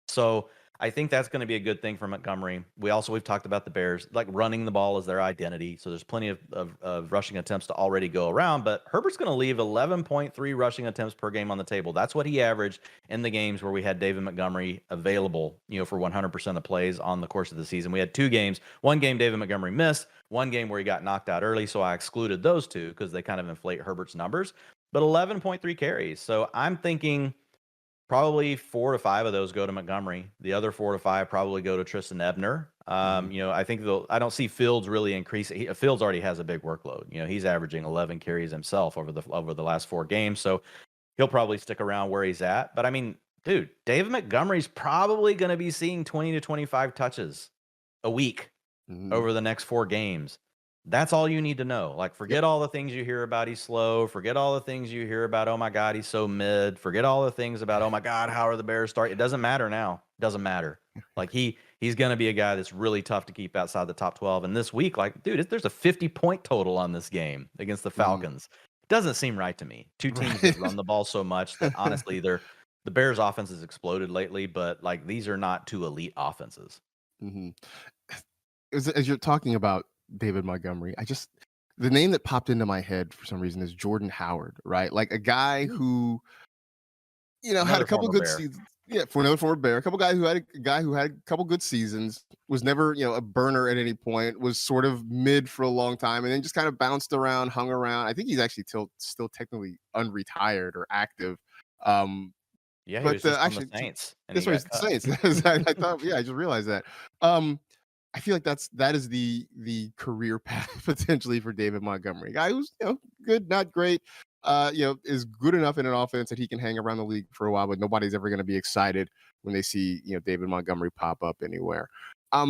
So I think that's going to be a good thing for Montgomery. We've talked about the Bears, like running the ball is their identity. So there's plenty of rushing attempts to already go around, but Herbert's going to leave 11.3 rushing attempts per game on the table. That's what he averaged in the games where we had David Montgomery available, for 100% of plays on the course of the season. We had 2 games, one game David Montgomery missed, one game where he got knocked out early. So I excluded those 2 because they kind of inflate Herbert's numbers, but 11.3 carries. So I'm thinking probably 4 to 5 of those go to Montgomery. The other 4 to 5 probably go to Tristan Ebner. I think I don't see Fields really increasing. Fields already has a big workload. He's averaging 11 carries himself over the last 4 games, so he'll probably stick around where he's at. But I mean, dude, David Montgomery's probably going to be seeing 20 to 25 touches a week over the next 4 games. That's all you need to know. Like, forget all the things you hear about he's slow. Forget all the things you hear about, oh my God, he's so mid. Forget all the things about, oh my God, how are the Bears starting? It doesn't matter now. It doesn't matter. Like he's going to be a guy that's really tough to keep outside the top 12. And this week, like, dude, there's a 50-point total on this game against the Falcons. It doesn't seem right to me. 2 teams that run the ball so much that honestly, the Bears offense has exploded lately, but like these are not 2 elite offenses. As you're talking about David Montgomery, the name that popped into my head for some reason is Jordan Howard, right? Like a guy who, had a couple good seasons. Yeah, for another former Bear, a guy who had a couple good seasons, was never, a burner at any point, was sort of mid for a long time, and then just kind of bounced around, hung around. I think he's actually still technically unretired or active. Yeah, he was just on the Saints. That's right, the Saints. I thought, yeah, I just realized that. I feel like that is the career path potentially for David Montgomery, a guy who's good, not great, is good enough in an offense that he can hang around the league for a while, but nobody's ever going to be excited when they see David Montgomery pop up anywhere. I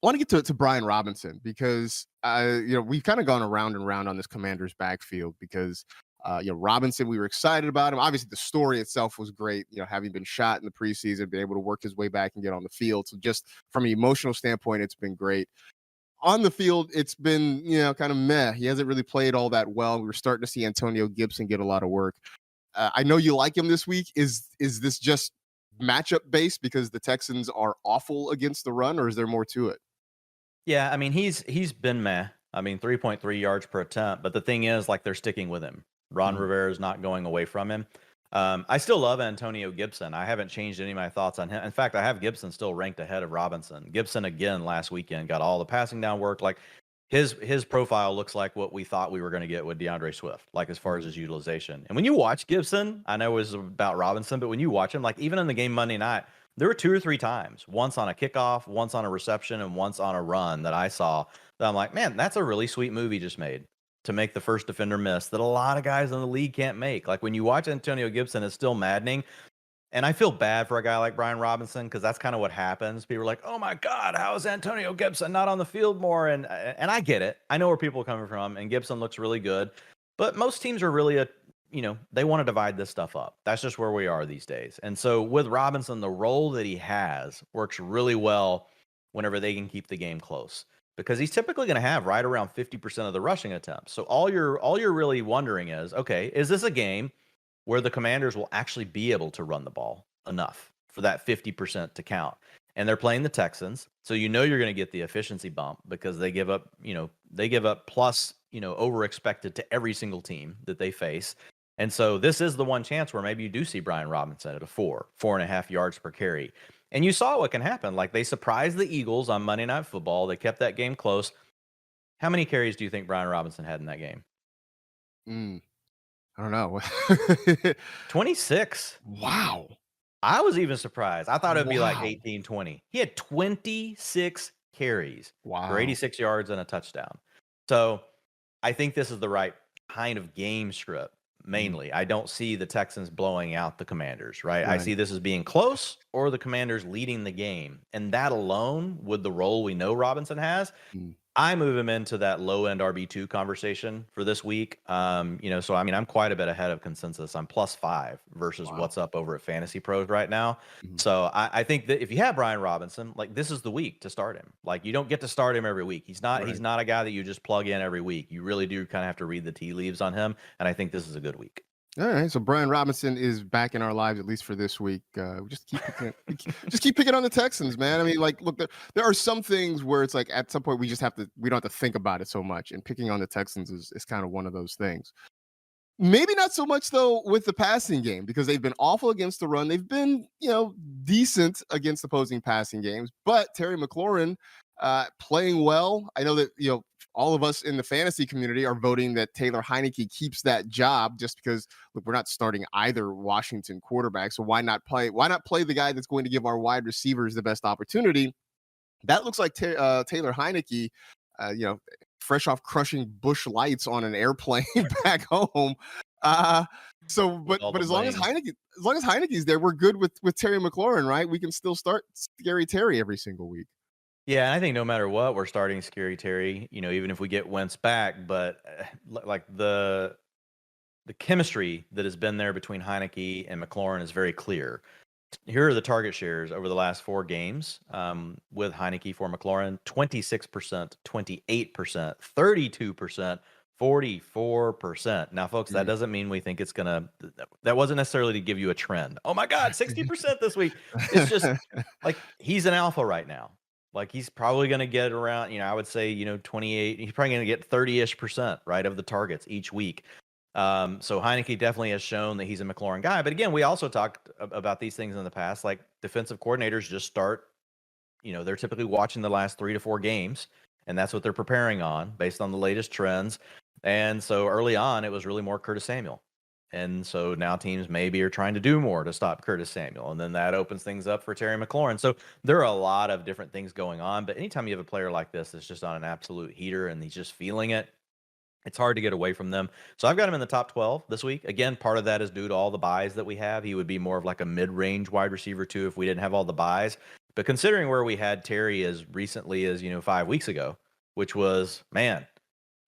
want to get to Brian Robinson because we've kind of gone around and around on this Commanders backfield because Robinson, we were excited about him. Obviously, the story itself was great. Having been shot in the preseason, been able to work his way back and get on the field. So just from an emotional standpoint, it's been great. On the field, it's been, kind of meh. He hasn't really played all that well. We were starting to see Antonio Gibson get a lot of work. I know you like him this week. Is this just matchup based because the Texans are awful against the run, or is there more to it? Yeah, I mean, he's been meh. I mean, 3.3 yards per attempt. But the thing is, like, they're sticking with him. Ron Rivera is not going away from him. I still love Antonio Gibson. I haven't changed any of my thoughts on him. In fact, I have Gibson still ranked ahead of Robinson. Gibson, again, last weekend, got all the passing down work. Like, his profile looks like what we thought we were going to get with DeAndre Swift, like as far as his utilization. And when you watch Gibson, I know it was about Robinson, but when you watch him, like even in the game Monday night, There were 2 or 3 times, once on a kickoff, once on a reception, and once on a run that I saw that I'm like, man, that's a really sweet move he just made to make the first defender miss that a lot of guys in the league can't make. Like when you watch Antonio Gibson, it's still maddening. And I feel bad for a guy like Brian Robinson because that's kind of what happens. People are like, "Oh my God, how is Antonio Gibson not on the field more?" And I get it. I know where people are coming from, and Gibson looks really good. But most teams are really they want to divide this stuff up. That's just where we are these days. And so with Robinson, the role that he has works really well whenever they can keep the game close because he's typically going to have right around 50% of the rushing attempts. So all you're really wondering is, okay, is this a game where the Commanders will actually be able to run the ball enough for that 50% to count? And they're playing the Texans, so you're going to get the efficiency bump because they give up plus, over expected to every single team that they face. And so this is the one chance where maybe you do see Brian Robinson at a 4.5 yards per carry. And you saw what can happen. Like they surprised the Eagles on Monday Night Football. They kept that game close. How many carries do you think Brian Robinson had in that game? I don't know. 26. Wow. I was even surprised. I thought it would be like 18, 20. He had 26 carries for 86 yards and a touchdown. So I think this is the right kind of game script. Mainly, I don't see the Texans blowing out the Commanders, right? I see this as being close or the Commanders leading the game. And that alone, with the role we know Robinson has, I move him into that low-end RB2 conversation for this week. So I mean, I'm quite a bit ahead of consensus. I'm +5 versus what's up over at Fantasy Pros right now. So I think that if you have Brian Robinson, like this is the week to start him. Like you don't get to start him every week. He's not a guy that you just plug in every week. You really do kind of have to read the tea leaves on him. And I think this is a good week. All right, so Brian Robinson is back in our lives at least for this week. Just keep picking on the Texans, man. I mean, like, look, there are some things where it's like at some point we don't have to think about it so much, and picking on the Texans is kind of one of those things. Maybe not so much though with the passing game because they've been awful against the run. They've been decent against opposing passing games, but Terry McLaurin playing well. I know that all of us in the fantasy community are voting that Taylor Heinicke keeps that job just because look, we're not starting either Washington quarterback. So why not play the guy that's going to give our wide receivers the best opportunity? That looks like Taylor Heinicke, fresh off crushing Busch Lights on an airplane back home. But as long as Heinicke's there, we're good with Terry McLaurin, right? We can still start Scary Terry every single week. Yeah, and I think no matter what, we're starting Scary Terry, even if we get Wentz back. But like the chemistry that has been there between Heinicke and McLaurin is very clear. Here are the target shares over the last 4 games with Heinicke for McLaurin: 26%, 28%, 32%, 44%. Now, folks, that doesn't mean we think it's that wasn't necessarily to give you a trend. Oh my God, 60% this week. It's just like he's an alpha right now. Like he's probably going to get around, I would say, 28. He's probably going to get 30-ish%, right, of the targets each week. So Heinicke definitely has shown that he's a McLaurin guy. But again, we also talked about these things in the past. Like defensive coordinators just start, they're typically watching the last 3 to 4 games, and that's what they're preparing on based on the latest trends. And so early on, it was really more Curtis Samuel. And so now teams maybe are trying to do more to stop Curtis Samuel. And then that opens things up for Terry McLaurin. So there are a lot of different things going on. But anytime you have a player like this that's just on an absolute heater and he's just feeling it, it's hard to get away from them. So I've got him in the top 12 this week. Again, part of that is due to all the buys that we have. He would be more of like a mid-range wide receiver too if we didn't have all the buys. But considering where we had Terry as recently as, 5 weeks ago, which was, man,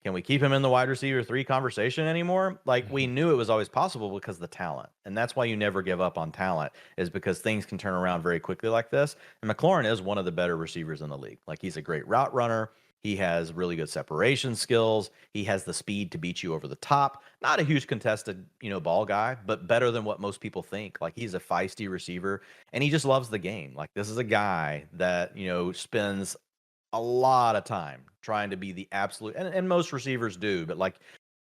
can we keep him in the wide receiver 3 conversation anymore? Like we knew it was always possible because of the talent. And that's why you never give up on talent, is because things can turn around very quickly like this. And McLaurin is one of the better receivers in the league. Like he's a great route runner. He has really good separation skills. He has the speed to beat you over the top. Not a huge contested, ball guy, but better than what most people think. Like he's a feisty receiver and he just loves the game. Like this is a guy that, spends a lot of time trying to be the absolute, and most receivers do, but like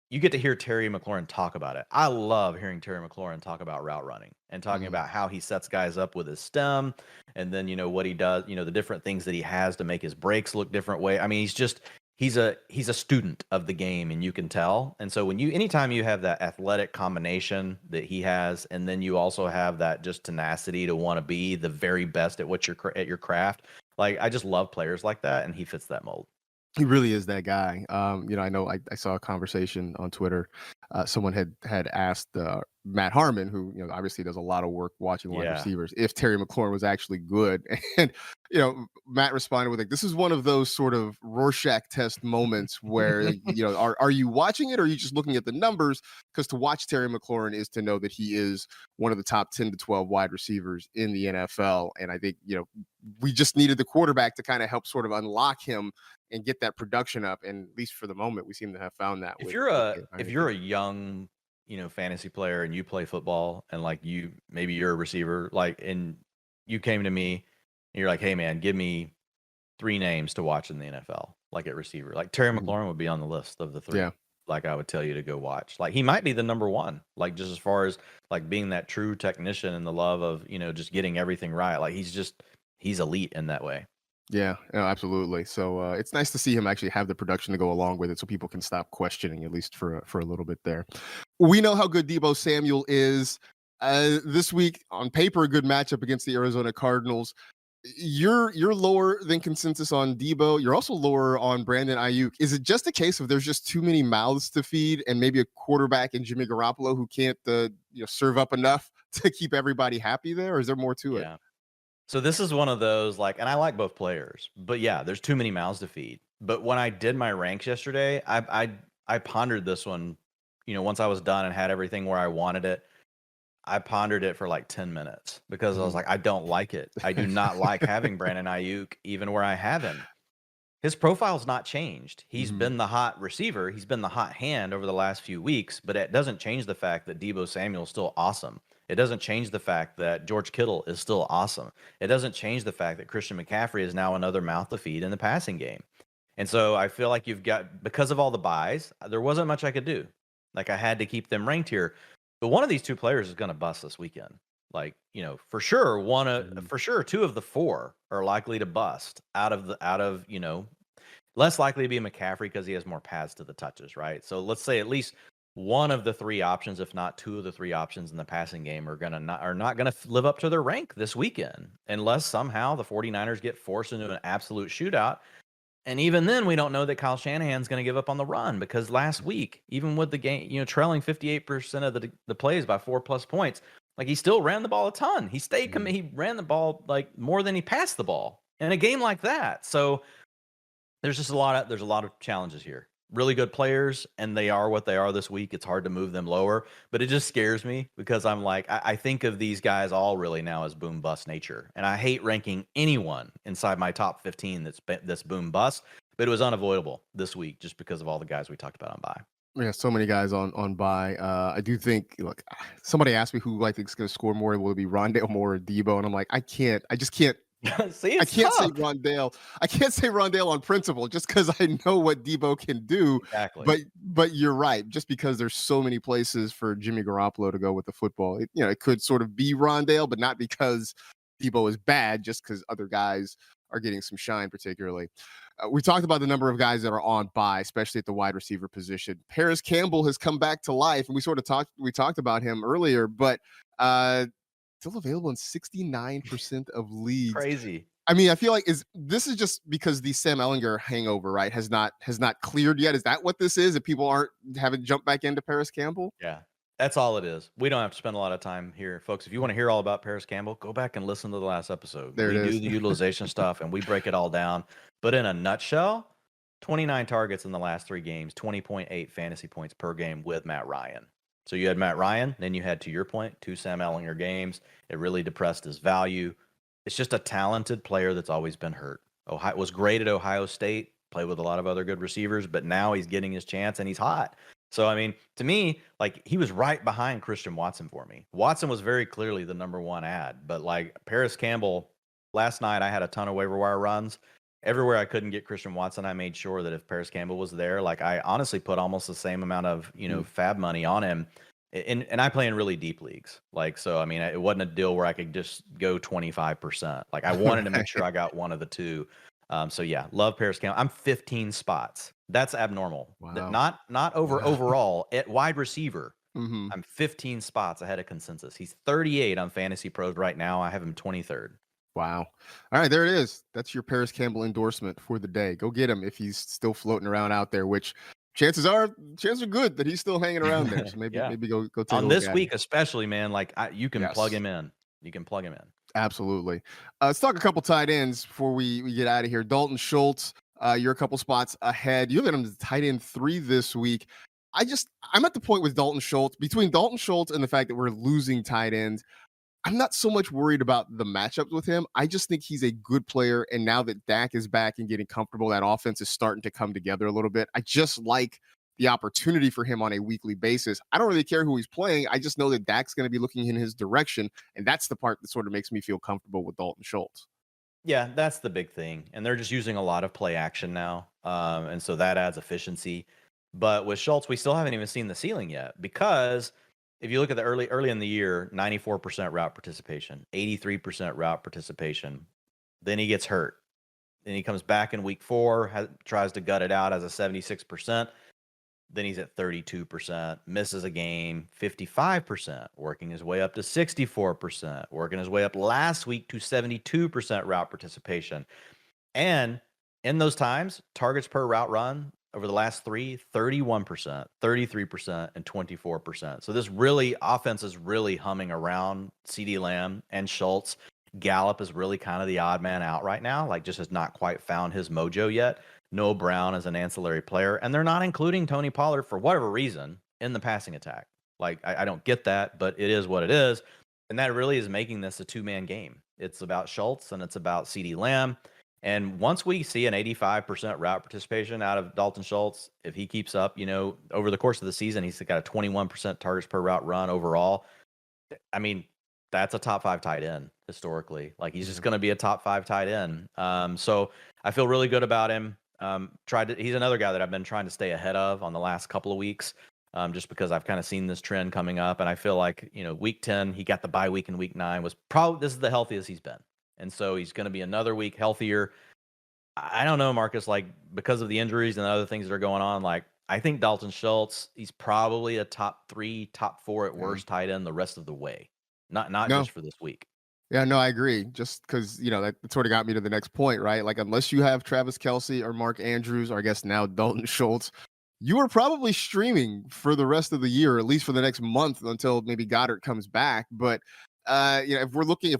you get to hear Terry McLaurin talk about it. I love hearing Terry McLaurin talk about route running and talking about how he sets guys up with his stem and then, what he does, the different things that he has to make his breaks look different way. I mean, he's a student of the game, and you can tell. And so anytime you have that athletic combination that he has, and then you also have that just tenacity to want to be the very best at at your craft. Like, I just love players like that, and he fits that mold. He really is that guy. I know I saw a conversation on Twitter. Someone had asked Matt Harmon, who obviously does a lot of work watching wide receivers, if Terry McLaurin was actually good. And Matt responded with, like, this is one of those sort of Rorschach test moments where are you watching it, or are you just looking at the numbers? Because to watch Terry McLaurin is to know that he is one of the top 10 to 12 wide receivers in the NFL. And I think we just needed the quarterback to kind of help sort of unlock him and get that production up. And at least for the moment, we seem to have found that. If you're a young, fantasy player and you play football, and like maybe you're a receiver, like, and you came to me and you're like, hey man, give me 3 names to watch in the NFL, like at receiver, like Terry McLaurin would be on the list of the 3. Yeah. Like, I would tell you to go watch. Like, he might be the number 1, like, just as far as like being that true technician and the love of, just getting everything right. Like, he's elite in that way. Yeah, absolutely. So it's nice to see him actually have the production to go along with it, so people can stop questioning, at least for a little bit there. We know how good Deebo Samuel is. This week, on paper, a good matchup against the Arizona Cardinals. You're lower than consensus on Deebo. You're also lower on Brandon Ayuk. Is it just a case of there's just too many mouths to feed, and maybe a quarterback in Jimmy Garoppolo who can't serve up enough to keep everybody happy there, or is there more to it? So this is one of those, like, and I like both players, but yeah, there's too many mouths to feed. But when I did my ranks yesterday, I pondered this one, once I was done and had everything where I wanted it. I pondered it for like 10 minutes because I was like, I don't like it. I do not like having Brandon Ayuk even where I have him. His profile's not changed. He's been the hot receiver. He's been the hot hand over the last few weeks, but it doesn't change the fact that Deebo Samuel's still awesome. It doesn't change the fact that George Kittle is still awesome. It doesn't change the fact that Christian McCaffrey is now another mouth to feed in the passing game. And so I feel like because of all the buys, there wasn't much I could do. Like, I had to keep them ranked here. But one of these 2 players is going to bust this weekend. Like, for sure, for sure 2 of the 4 are likely to bust out of less likely to be McCaffrey because he has more pads to the touches, right? So let's say at least one of the 3 options, if not 2 of the 3 options in the passing game, are not going to live up to their rank this weekend, unless somehow the 49ers get forced into an absolute shootout. And even then, we don't know that Kyle Shanahan's going to give up on the run, because last week, even with the game, trailing 58% of the plays by 4+ points, like, he still ran the ball a ton. He he ran the ball like more than he passed the ball in a game like that. So there's just a lot of challenges here. Really good players, and they are what they are this week. It's hard to move them lower, but it just scares me because I'm like, I think of these guys all really now as boom bust nature, and I hate ranking anyone inside my top 15 that's boom bust, but it was unavoidable this week just because of all the guys we talked about on bye. Yeah, so many guys on bye. I do think, look, somebody asked me who I think is going to score more. Will it be Rondale Moore or Deebo? And I'm like, I just can't. See, I can't say Rondale. I can't say Rondale on principle, just because I know what Deebo can do. Exactly. But you're right. Just because there's so many places for Jimmy Garoppolo to go with the football, it could sort of be Rondale, but not because Deebo is bad, just because other guys are getting some shine, particularly. We talked about the number of guys that are on bye, especially at the wide receiver position. Paris Campbell has come back to life, and we talked about him earlier, but still available in 69% of leagues. Crazy. I mean, I feel like this is just because the Sam Ehlinger hangover, right, has not cleared yet. Is that what this is? If people haven't jumped back into Paris Campbell? Yeah, that's all it is. We don't have to spend a lot of time here, folks. If you want to hear all about Paris Campbell, go back and listen to the last episode. We do the utilization stuff, and we break it all down. But in a nutshell, 29 targets in the last 3 games, 20.8 fantasy points per game with Matt Ryan. So you had Matt Ryan, then you had, to your point, 2 Sam Ehlinger games. It really depressed his value. It's just a talented player that's always been hurt. Was great at Ohio State, played with a lot of other good receivers, but now he's getting his chance and he's hot. So, I mean, to me, like, he was right behind Christian Watson for me. Watson was very clearly the number 1 ad, but like Paris Campbell, last night I had a ton of waiver wire runs. Everywhere I couldn't get Christian Watson, I made sure that if Paris Campbell was there, like, I honestly put almost the same amount of, fab money on him. And I play in really deep leagues. Like, so, I mean, it wasn't a deal where I could just go 25%. Like, I wanted to make sure I got one of the 2. So yeah, love Paris Campbell. I'm 15 spots. That's abnormal. Wow. Not over Wow. overall at wide receiver. Hmm. I'm 15 spots ahead of consensus. He's 38 on Fantasy Pros right now. I have him 23rd. Wow. All right, there it is. That's your Paris Campbell endorsement for the day. Go get him if he's still floating around out there, which chances are good that he's still hanging around there. So maybe Yeah. maybe go take a On look this at him. week, especially, man, like you can plug Yes. him in. You can plug him in. Absolutely. Let's talk a couple tight ends before we get out of here. Dalton Schultz, you're a couple spots ahead. You have him to tight end 3 this week. I'm at the point with Dalton Schultz, between Dalton Schultz and the fact that we're losing tight ends. I'm not so much worried about the matchups with him. I just think he's a good player. And now that Dak is back and getting comfortable, that offense is starting to come together a little bit. I just like the opportunity for him on a weekly basis. I don't really care who he's playing. I just know that Dak's going to be looking in his direction. And that's the part that sort of makes me feel comfortable with Dalton Schultz. Yeah, that's the big thing. And they're just using a lot of play action now. And so that adds efficiency. But with Schultz, we still haven't even seen the ceiling yet, because if you look at the early in the year, 94% route participation, 83% route participation. Then he gets hurt. Then he comes back in week 4, tries to gut it out as a 76%. Then he's at 32%, misses a game, 55%, working his way up to 64%, working his way up last week to 72% route participation. And in those times, targets per route run over the last 3, 31%, 33%, and 24%. So this offense is really humming around CeeDee Lamb and Schultz. Gallup is really kind of the odd man out right now, like just has not quite found his mojo yet. Noah Brown is an ancillary player, and they're not including Tony Pollard for whatever reason in the passing attack. Like, I don't get that, but it is what it is. And that really is making this a two-man game. It's about Schultz and it's about CeeDee Lamb. And once we see an 85% route participation out of Dalton Schultz, if he keeps up, over the course of the season, he's got a 21% targets per route run overall. I mean, that's a top 5 tight end historically. Like, he's just going to be a top 5 tight end. So I feel really good about him. He's another guy that I've been trying to stay ahead of on the last couple of weeks, just because I've kind of seen this trend coming up, and I feel like, week 10, he got the bye week, in week 9 this is the healthiest he's been. And so he's going to be another week healthier. I don't know, Marcus, like, because of the injuries and other things that are going on, like, I think Dalton Schultz, he's probably a top 3, top 4 at worst tight end the rest of the way. Not No. just for this week. Yeah, no, I agree. Just because, that sort of got me to the next point, right? Like, unless you have Travis Kelce or Mark Andrews, or I guess now Dalton Schultz, you are probably streaming for the rest of the year, at least for the next month, until maybe Goddard comes back. But, if we're looking at,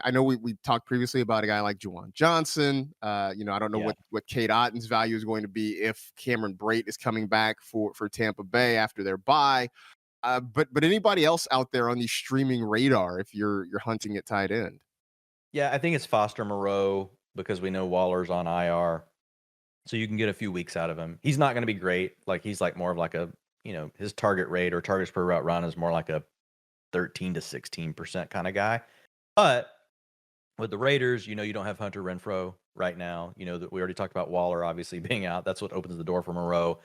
I know we talked previously about a guy like Juwan Johnson. I don't know what Cade Otton's value is going to be if Cameron Brate is coming back for Tampa Bay after their bye. But anybody else out there on the streaming radar if you're hunting at tight end? Yeah, I think it's Foster Moreau, because we know Waller's on IR. So you can get a few weeks out of him. He's not going to be great. Like, he's like more of like a, his target rate or targets per route run is more like a 13 to 16% kind of guy. But with the Raiders, you don't have Hunter Renfrow right now. That we already talked about Waller obviously being out. That's what opens the door for Moreau.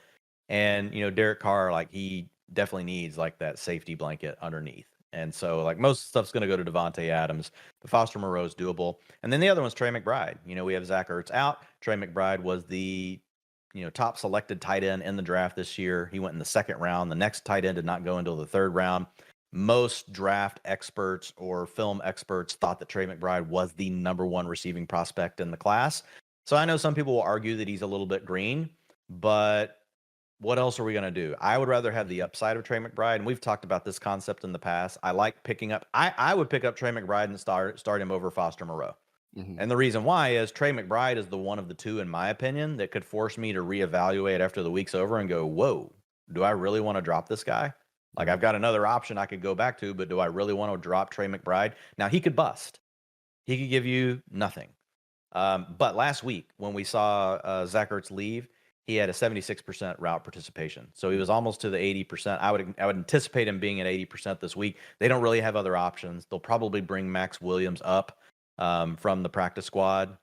And, Derek Carr, like, he definitely needs like that safety blanket underneath. And so, like, most stuff's going to go to Devontae Adams, but Foster Moreau is doable. And then the other one's Trey McBride. We have Zach Ertz out. Trey McBride was the, top selected tight end in the draft this year. He went in the 2nd round. The next tight end did not go until the 3rd round. Most draft experts or film experts thought that Trey McBride was the number 1 receiving prospect in the class. So I know some people will argue that he's a little bit green, but what else are we going to do? I would rather have the upside of Trey McBride, and we've talked about this concept in the past. I like picking up. I would pick up Trey McBride and start him over Foster Moreau. Mm-hmm. And the reason why is Trey McBride is the one of the two, in my opinion, that could force me to reevaluate after the week's over and go, whoa, do I really want to drop this guy? Like, I've got another option I could go back to, but do I really want to drop Trey McBride? Now, he could bust. He could give you nothing. But last week, when we saw Zach Ertz leave, he had a 76% route participation. So he was almost to the 80%. I would anticipate him being at 80% this week. They don't really have other options. They'll probably bring Max Williams up from the practice squad.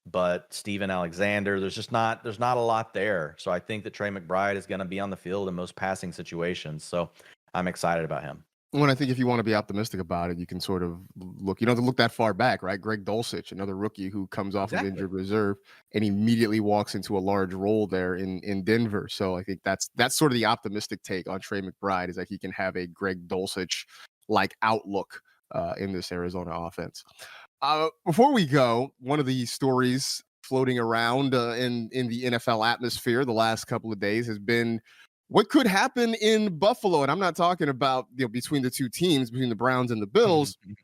But Steven Alexander, there's not a lot there. So I think that Trey McBride is going to be on the field in most passing situations. So I'm excited about him. Well, I think if you want to be optimistic about it, you can sort of look, you don't have to look that far back, right? Greg Dulcich, another rookie who comes off of Exactly. injured reserve and immediately walks into a large role there in Denver. So I think that's sort of the optimistic take on Trey McBride, is that he can have a Greg Dulcich like outlook in this Arizona offense. Before we go, one of the stories floating around in the NFL atmosphere the last couple of days has been what could happen in Buffalo. And I'm not talking about, between the two teams, between the Browns and the Bills. Mhm.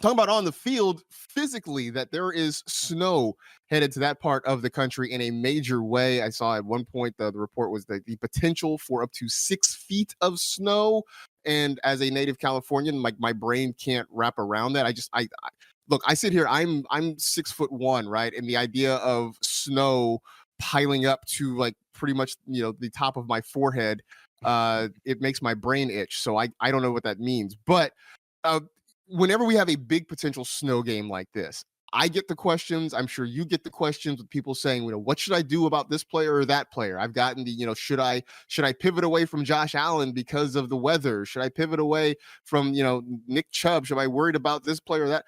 Talking about on the field physically, that there is snow headed to that part of the country in a major way. I saw at one point the report was that the potential for up to 6 feet of snow. And as a native Californian, my brain can't wrap around that. I look, I sit here, I'm 6'1", right? And the idea of snow piling up to like pretty much, the top of my forehead, it makes my brain itch. So I don't know what that means. But uh, whenever we have a big potential snow game like this, I get the questions. I'm sure you get the questions with people saying, what should I do about this player or that player? I've gotten the, should I pivot away from Josh Allen because of the weather? Should I pivot away from, Nick Chubb? Should I worried about this player or that?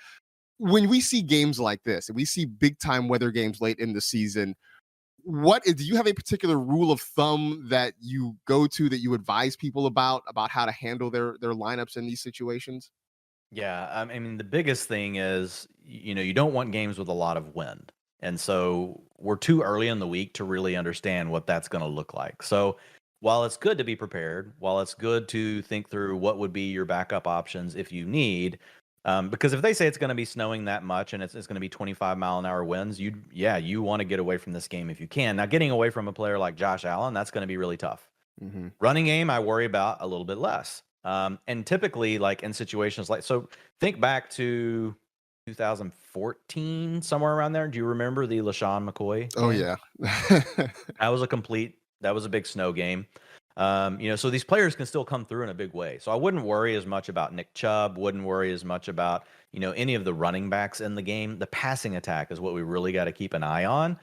When we see games like this and we see big time weather games late in the season, do you have a particular rule of thumb that you go to, that you advise people about how to handle their lineups in these situations? Yeah, I mean, the biggest thing is, you don't want games with a lot of wind. And so we're too early in the week to really understand what that's going to look like. So while it's good to be prepared, while it's good to think through what would be your backup options if you need, because if they say it's going to be snowing that much and it's going to be 25-mile-an-hour winds, you want to get away from this game if you can. Now, getting away from a player like Josh Allen, that's going to be really tough. Mm-hmm. Running game, I worry about a little bit less. And typically, like in situations like, so think back to 2014, somewhere around there. Do you remember the LaShawn McCoy Oh game? yeah. That was a big snow game. So these players can still come through in a big way. So I wouldn't worry as much about Nick Chubb, wouldn't worry as much about, any of the running backs in the game. The passing attack is what we really got to keep an eye on.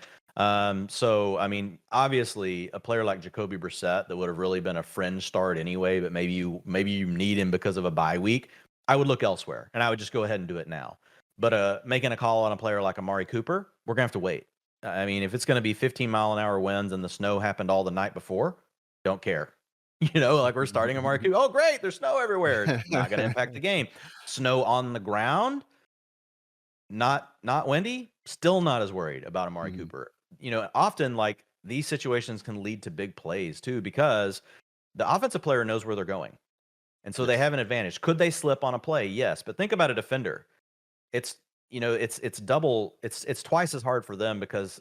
So I mean, obviously a player like Jacoby Brissett that would have really been a fringe start anyway, but maybe you need him because of a bye week. I would look elsewhere and I would just go ahead and do it now. But making a call on a player like Amari Cooper, we're gonna have to wait. I mean, if it's gonna be 15-mile-an-hour winds and the snow happened all the night before, don't care. Like we're starting Amari Cooper. Oh, great, there's snow everywhere. It's not gonna impact the game. Snow on the ground, not windy, still not as worried about Amari Cooper. Often like these situations can lead to big plays too, because the offensive player knows where they're going. And so they have an advantage. Could they slip on a play? Yes. But think about a defender. It's, it's twice as hard for them, because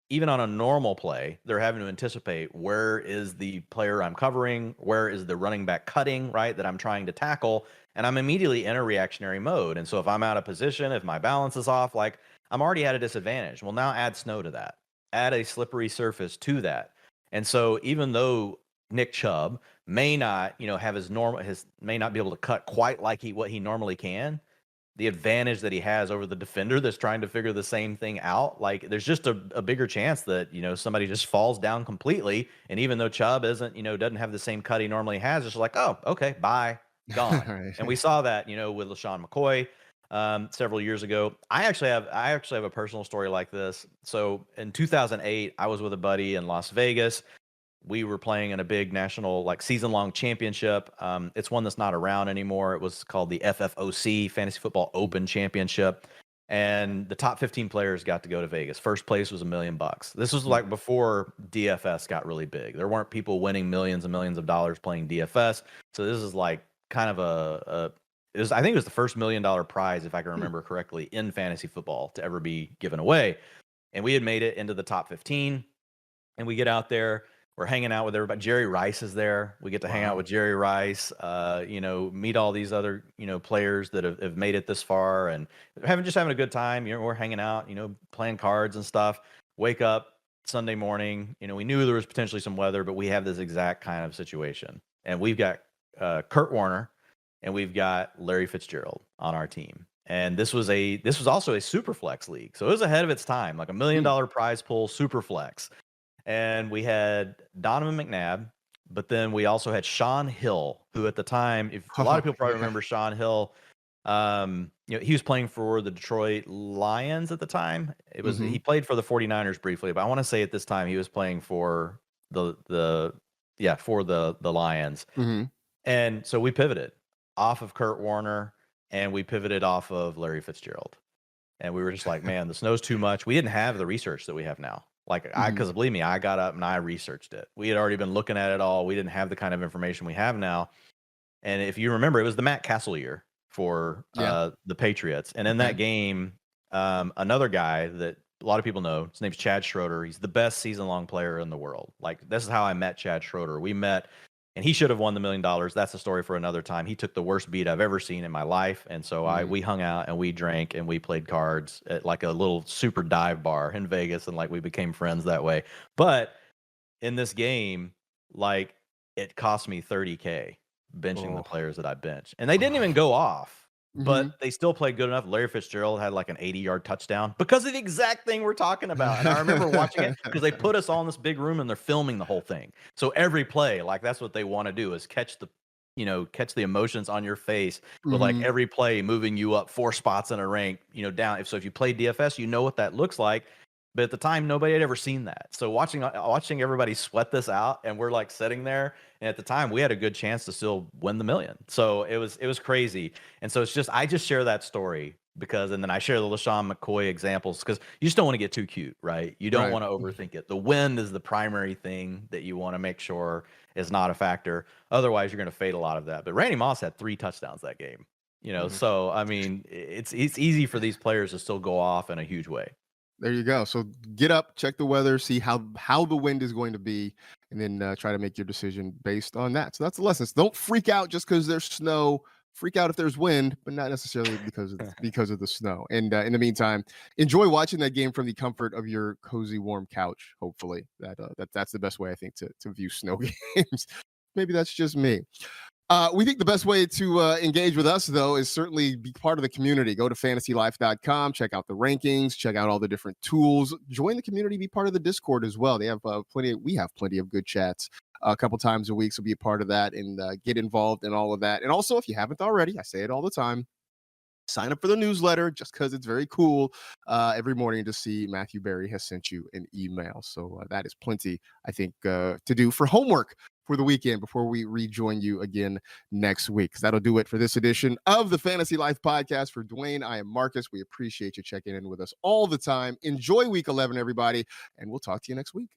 even on a normal play, they're having to anticipate, where is the player I'm covering? Where is the running back cutting, right, that I'm trying to tackle? And I'm immediately in a reactionary mode. And so if I'm out of position, if my balance is off, like I'm already at a disadvantage. Well, now add snow to that, add a slippery surface to that. And so even though Nick Chubb may not, have may not be able to cut quite like what he normally can, the advantage that he has over the defender that's trying to figure the same thing out, like there's just a bigger chance that, somebody just falls down completely. And even though Chubb isn't, doesn't have the same cut he normally has, it's like, oh, okay, bye, gone. Right. And we saw that, with LaShawn McCoy several years ago. I actually have a personal story like this. So in 2008, I was with a buddy in Las Vegas. We were playing in a big national, like season-long championship. It's one that's not around anymore. It was called the FFOC, Fantasy Football Open Championship. And the top 15 players got to go to Vegas. First place was $1 million. This was like before DFS got really big. There weren't people winning millions and millions of dollars playing DFS. So this is like kind of I think it was the first $1 million prize, if I can remember correctly, in fantasy football to ever be given away. And we had made it into the top 15. And we get out there. We're hanging out with everybody. Jerry Rice is there. We get to hang out with Jerry Rice, meet all these other, players that have made it this far and having a good time. We're hanging out, playing cards and stuff. Wake up Sunday morning. We knew there was potentially some weather, but we have this exact kind of situation. And we've got Kurt Warner and we've got Larry Fitzgerald on our team. And this was also a super flex league. So it was ahead of its time, like $1 million prize pool, super flex. And we had Donovan McNabb, But then we also had Sean Hill, who at the time, if a lot of people probably remember Sean Hill, he was playing for the Detroit Lions at the time. He played for the 49ers briefly, but I want to say at this time he was playing for the Lions. And so we pivoted off of Kurt Warner and we pivoted off of Larry Fitzgerald. And we were just like, man, the snow's too much. We didn't have the research that we have now. Because believe me, I got up and I researched it. We had already been looking at it all. We didn't have the kind of information we have now. And if you remember, it was the Matt Castle year for the Patriots. And in that game, another guy that a lot of people know, his name's Chad Schroeder. He's the best season-long player in the world. Like, this is how I met Chad Schroeder. We met, and he should have won the $1 million. That's a story for another time. He took the worst beat I've ever seen in my life. And so we hung out and we drank and we played cards at like a little super dive bar in Vegas. And like we became friends that way. But in this game, like it cost me $30K benching the players that I benched. And they didn't even go off. But they still played good enough. Larry Fitzgerald had like an 80-yard touchdown because of the exact thing we're talking about. And I remember watching it because they put us all in this big room and they're filming the whole thing. So every play, like that's what they want to do is catch the emotions on your face with like every play moving you up 4 spots in a rank, down. So if you play DFS, you know what that looks like. But at the time, nobody had ever seen that. So watching everybody sweat this out, and we're like sitting there, and at the time, we had a good chance to still win the $1 million. So it was crazy. And so I just share that story and then I share the LaShawn McCoy examples because you just don't want to get too cute, right? You don't want to overthink it. The wind is the primary thing that you want to make sure is not a factor. Otherwise, you're going to fade a lot of that. But Randy Moss had 3 touchdowns that game. So I mean, it's easy for these players to still go off in a huge way. There you go. So get up, check the weather, see how the wind is going to be, and then try to make your decision based on that. So that's the lesson. Don't freak out just because there's snow. Freak out if there's wind, but not necessarily because of the snow. And in the meantime, enjoy watching that game from the comfort of your cozy, warm couch. Hopefully, that's the best way I think to view snow games. Maybe that's just me. We think the best way to engage with us, though, is certainly be part of the community. Go to fantasylife.com, check out the rankings, check out all the different tools. Join the community, be part of the Discord as well. We have plenty of good chats a couple times a week, so be a part of that and get involved in all of that. And also, if you haven't already, I say it all the time, sign up for the newsletter just because it's very cool every morning to see Matthew Berry has sent you an email. So that is plenty, I think, to do for homework for the weekend before we rejoin you again next week. Because that'll do it for this edition of the Fantasy Life Podcast. For Dwayne, I am Marcus. We appreciate you checking in with us all the time. Enjoy week 11, everybody, and we'll talk to you next week.